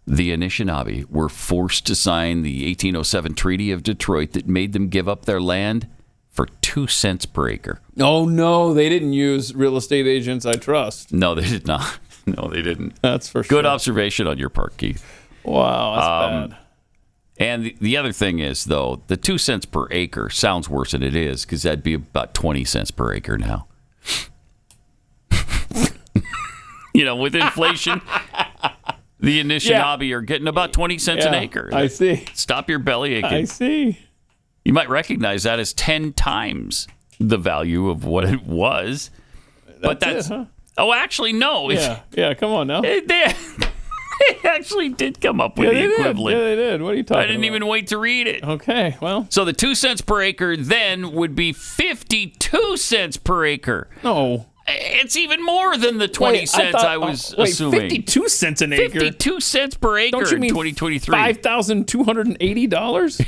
Speaker 2: the Anishinaabe were forced to sign the 1807 Treaty of Detroit that made them give up their land for 2 cents per acre.
Speaker 3: Oh, no, they didn't use real estate agents I trust.
Speaker 2: No, they did not. No, they didn't.
Speaker 3: That's for sure.
Speaker 2: Good observation on your part, Keith.
Speaker 3: Wow, that's bad.
Speaker 2: And the other thing is, though, the 2 cents per acre sounds worse than it is because that'd be about 20 cents per acre now. With inflation, the Anishinaabe are getting about 20 cents an acre.
Speaker 3: I see.
Speaker 2: Stop your belly aching.
Speaker 3: I see.
Speaker 2: You might recognize that as 10 times the value of what it was. That's
Speaker 3: it, huh?
Speaker 2: Oh, actually, no.
Speaker 3: Yeah, come on now.
Speaker 2: They actually did come up with the equivalent.
Speaker 3: Yeah, they did. What are you talking about?
Speaker 2: I didn't even wait to read it.
Speaker 3: Okay, well.
Speaker 2: So the 2 cents per acre then would be 52 cents per acre.
Speaker 3: No.
Speaker 2: It's even more than the 20 cents I was assuming.
Speaker 3: 52 cents an acre?
Speaker 2: 52 cents per acre
Speaker 3: Don't you mean
Speaker 2: in 2023.
Speaker 3: $5,280?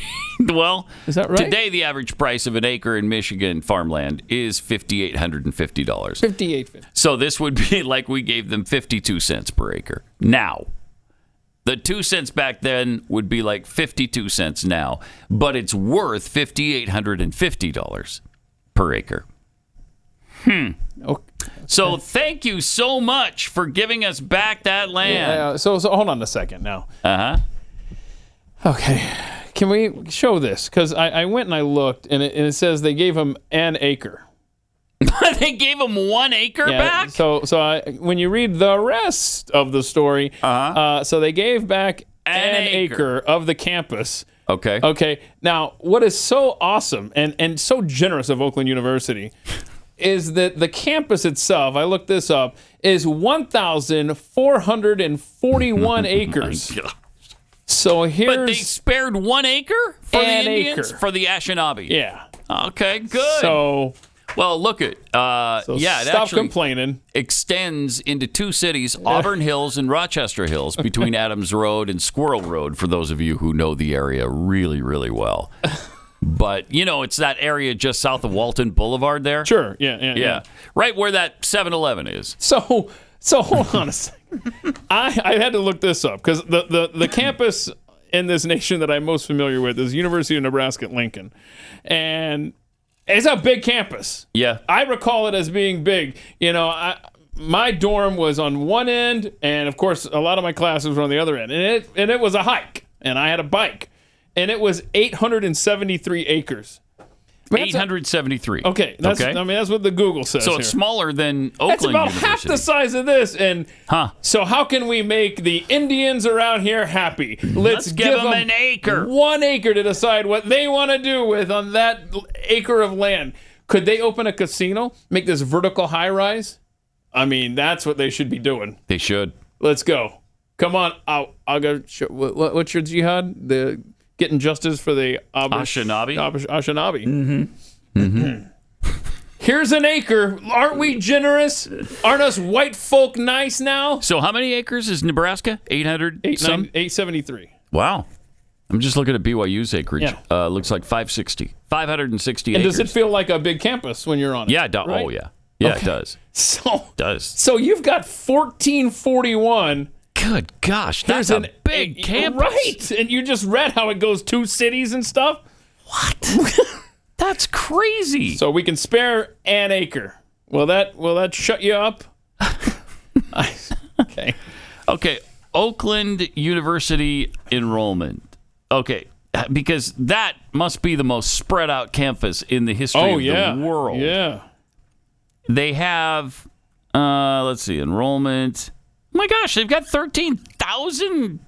Speaker 2: Well,
Speaker 3: is that right?
Speaker 2: Today, the average price of an acre in Michigan farmland is $5,850.
Speaker 3: $5,850.
Speaker 2: So this would be like we gave them 52 cents per acre. Now, the 2 cents back then would be like 52 cents now, but it's worth $5,850 per acre. Okay. So thank you so much for giving us back that land.
Speaker 3: Yeah, so hold on a second now.
Speaker 2: Uh-huh.
Speaker 3: Okay. Can we show this? Because I went and I looked, and it says they gave him an acre.
Speaker 2: They gave him 1 acre back?
Speaker 3: So when you read the rest of the story, so they gave back an acre of the campus.
Speaker 2: Okay.
Speaker 3: Okay. Now, what is so awesome and so generous of Oakland University is that the campus itself, I looked this up, is 1,441 acres. So here's...
Speaker 2: But they spared 1 acre for the Indians?
Speaker 3: Acre.
Speaker 2: For the Anishinaabe?
Speaker 3: Yeah.
Speaker 2: Okay, good.
Speaker 3: So...
Speaker 2: Well, look at... it
Speaker 3: stop
Speaker 2: actually
Speaker 3: complaining.
Speaker 2: Extends into 2 cities, Auburn Hills and Rochester Hills, between Adams Road and Squirrel Road, for those of you who know the area really, really well. But, it's that area just south of Walton Boulevard there.
Speaker 3: Sure, yeah.
Speaker 2: Right where that 7-Eleven is.
Speaker 3: So hold on a second. I had to look this up because the campus in this nation that I'm most familiar with is University of Nebraska at Lincoln. And it's a big campus.
Speaker 2: Yeah.
Speaker 3: I recall it as being big. My dorm was on one end, and of course, a lot of my classes were on the other end. And it was a hike, and I had a bike. And it was 873 acres.
Speaker 2: 873.
Speaker 3: Okay. That's what the Google says.
Speaker 2: So it's smaller than Oakland
Speaker 3: That's about
Speaker 2: University.
Speaker 3: half the size of this. And so how can we make the Indians around here happy?
Speaker 2: Let's give them an acre.
Speaker 3: 1 acre to decide what they want to do with on that acre of land. Could they open a casino, make this vertical high rise? I mean, that's what they should be doing.
Speaker 2: They should.
Speaker 3: Let's go. Come on. I'll go. What's your jihad? The getting justice for the
Speaker 2: Anishinaabe.
Speaker 3: Here's an acre. Aren't we generous? Aren't us white folk nice now?
Speaker 2: So how many acres is Nebraska?
Speaker 3: 873.
Speaker 2: Wow. I'm just looking at BYU's acreage. Yeah. Looks like 560
Speaker 3: and
Speaker 2: acres.
Speaker 3: Does it feel like a big campus when you're on it?
Speaker 2: Yeah, it does.
Speaker 3: Right?
Speaker 2: Oh, yeah. Yeah,
Speaker 3: okay.
Speaker 2: It does.
Speaker 3: So you've got 1441.
Speaker 2: Good gosh, that's a big campus.
Speaker 3: Right, and you just read how it goes 2 cities and stuff.
Speaker 2: What? That's crazy.
Speaker 3: So we can spare an acre. Will that shut you up? Okay.
Speaker 2: Okay, Oakland University enrollment. Okay, because that must be the most spread out campus in the history of the world.
Speaker 3: Yeah.
Speaker 2: They have, let's see, enrollment. Oh my gosh, they've got 13,000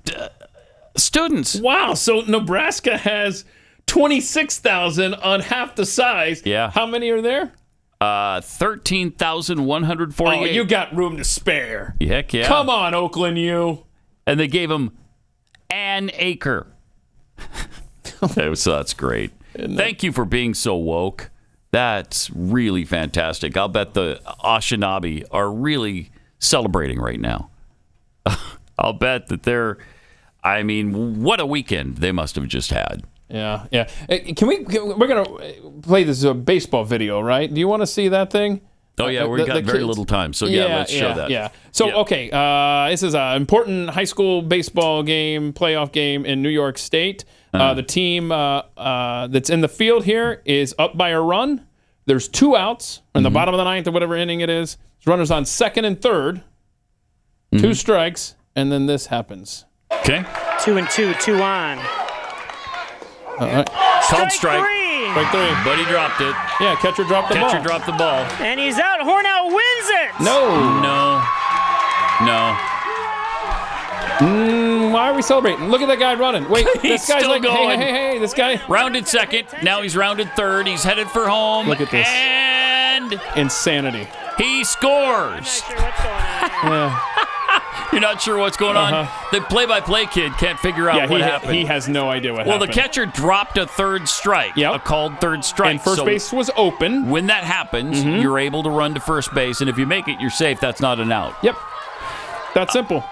Speaker 2: students.
Speaker 3: Wow, so Nebraska has 26,000 on half the size.
Speaker 2: Yeah.
Speaker 3: How many are there?
Speaker 2: 13,148.
Speaker 3: Oh, you got room to spare.
Speaker 2: Heck yeah.
Speaker 3: Come on, Oakland U.
Speaker 2: And they gave them an acre. So that's great. Thank you for being so woke. That's really fantastic. I'll bet the Anishinaabe are really celebrating right now. I'll bet that what a weekend they must have just had.
Speaker 3: Yeah. We're going to play this baseball video, right? Do you want to see that thing?
Speaker 2: Oh, yeah, we've got very little time. So, let's show that.
Speaker 3: Yeah. So, okay, this is an important high school baseball game, playoff game in New York State. The team that's in the field here is up by a run. There's 2 outs in the bottom of the 9th or whatever inning it is. There's runners on 2nd and 3rd. 2 strikes, and then this happens.
Speaker 2: Okay.
Speaker 14: 2-2, 2 on.
Speaker 2: Called strike.
Speaker 14: 3.
Speaker 3: Strike 3.
Speaker 2: But he dropped it.
Speaker 3: Yeah, catcher dropped the ball.
Speaker 2: Catcher dropped the ball.
Speaker 14: And he's out. Hornell wins it.
Speaker 2: No.
Speaker 3: Why are we celebrating? Look at that guy running. Wait, this guy's
Speaker 2: still
Speaker 3: like,
Speaker 2: going.
Speaker 3: hey, this guy.
Speaker 2: Rounded 2nd. Now he's rounded 3rd. He's headed for home.
Speaker 3: Look at this.
Speaker 2: And
Speaker 3: insanity.
Speaker 2: He scores.
Speaker 14: I'm not sure what's going on.
Speaker 3: Yeah.
Speaker 2: You're not sure what's going on? The play-by-play kid can't figure out what happened.
Speaker 3: He has no idea what happened.
Speaker 2: Well, the catcher dropped a 3rd strike, a called 3rd strike.
Speaker 3: And first base was open.
Speaker 2: When that happens, you're able to run to first base, and if you make it, you're safe. That's not an out.
Speaker 3: Yep. That's simple.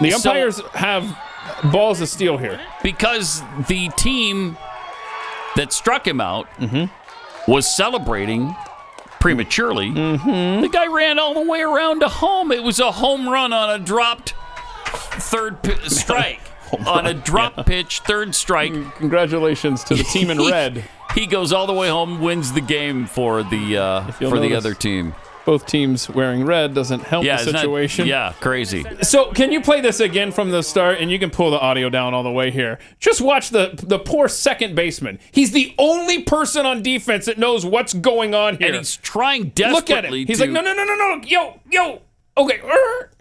Speaker 3: The umpires have balls of steel here.
Speaker 2: Because the team that struck him out was celebrating prematurely. The guy ran all the way around to home. It was a home run on a dropped 3rd strike. On a drop pitch, 3rd strike.
Speaker 3: Congratulations to the team in red.
Speaker 2: He goes all the way home, wins the game for the other team.
Speaker 3: Both teams wearing red doesn't help the situation.
Speaker 2: Crazy.
Speaker 3: So can you play this again from the start? And you can pull the audio down all the way here. Just watch the poor second baseman. He's the only person on defense that knows what's going on here.
Speaker 2: And he's trying desperately.
Speaker 3: Look at him. He's like, no. Yo. Okay.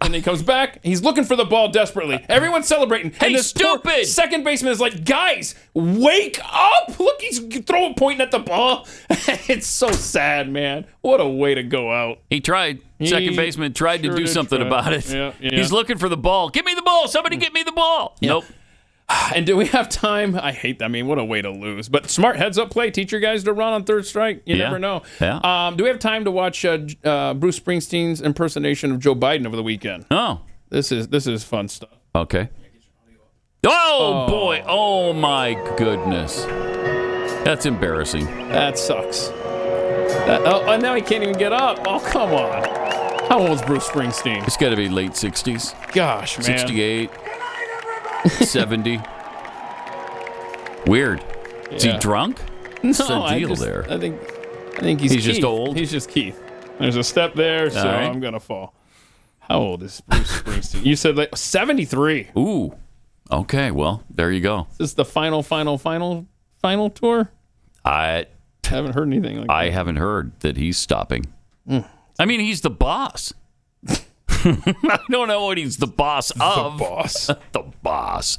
Speaker 3: And he comes back. He's looking for the ball desperately. Everyone's celebrating.
Speaker 2: Hey,
Speaker 3: and this
Speaker 2: stupid!
Speaker 3: Second baseman is like, guys, wake up. Look, he's pointing at the ball. It's so sad, man. What a way to go out.
Speaker 2: He tried. Second baseman tried to do something about it.
Speaker 3: Yeah.
Speaker 2: He's looking for the ball. Give me the ball. Somebody get me the ball.
Speaker 3: Yeah.
Speaker 2: Nope.
Speaker 3: And do we have time? I hate that. I mean, what a way to lose. But smart heads-up play. Teach your guys to run on 3rd strike. You never know.
Speaker 2: Yeah.
Speaker 3: Do we have time to watch Bruce Springsteen's impersonation of Joe Biden over the weekend?
Speaker 2: Oh.
Speaker 3: This is fun stuff.
Speaker 2: Okay. Oh, boy. Oh, my goodness. That's embarrassing.
Speaker 3: That sucks. And now he can't even get up. Oh, come on. How old is Bruce Springsteen?
Speaker 2: It's got to be late 60s.
Speaker 3: Gosh, man.
Speaker 2: 68. 70. Weird. Is he drunk? What's the deal there?
Speaker 3: I think he's
Speaker 2: He's just
Speaker 3: Keith.
Speaker 2: old?
Speaker 3: He's just Keith. There's a step there, so
Speaker 2: right.
Speaker 3: I'm gonna fall. How old is Bruce Springsteen? You said like 73.
Speaker 2: Ooh. Okay, well, there you go.
Speaker 3: Is this the final tour?
Speaker 2: I
Speaker 3: haven't heard anything like that.
Speaker 2: I haven't heard that he's stopping. I mean, he's the boss. I don't know what he's the boss of.
Speaker 3: The boss.
Speaker 2: The boss.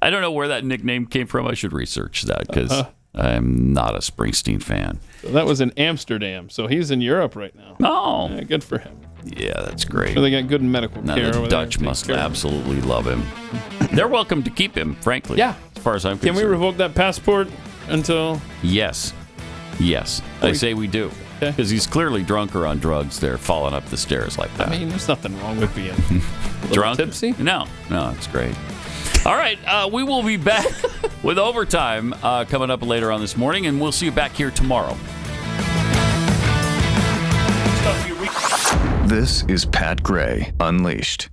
Speaker 2: I don't know where that nickname came from. I should research that because I'm not a Springsteen fan.
Speaker 3: So that was in Amsterdam. So he's in Europe right now.
Speaker 2: Oh.
Speaker 3: Yeah, good for him.
Speaker 2: Yeah, that's great.
Speaker 3: So they got good medical
Speaker 2: Now
Speaker 3: care.
Speaker 2: the
Speaker 3: over
Speaker 2: Dutch
Speaker 3: there.
Speaker 2: must absolutely love him. They're welcome to keep him, frankly.
Speaker 3: Yeah.
Speaker 2: As far as I'm
Speaker 3: Can
Speaker 2: concerned.
Speaker 3: we revoke that passport until?
Speaker 2: Yes. I say we do. Because he's clearly drunk or on drugs. They're falling up the stairs like that.
Speaker 3: I mean, there's nothing wrong with being a little
Speaker 2: drunk?
Speaker 3: tipsy.
Speaker 2: No, it's great. All right, we will be back with Overtime coming up later on this morning, and we'll see you back here tomorrow.
Speaker 12: This is Pat Gray Unleashed.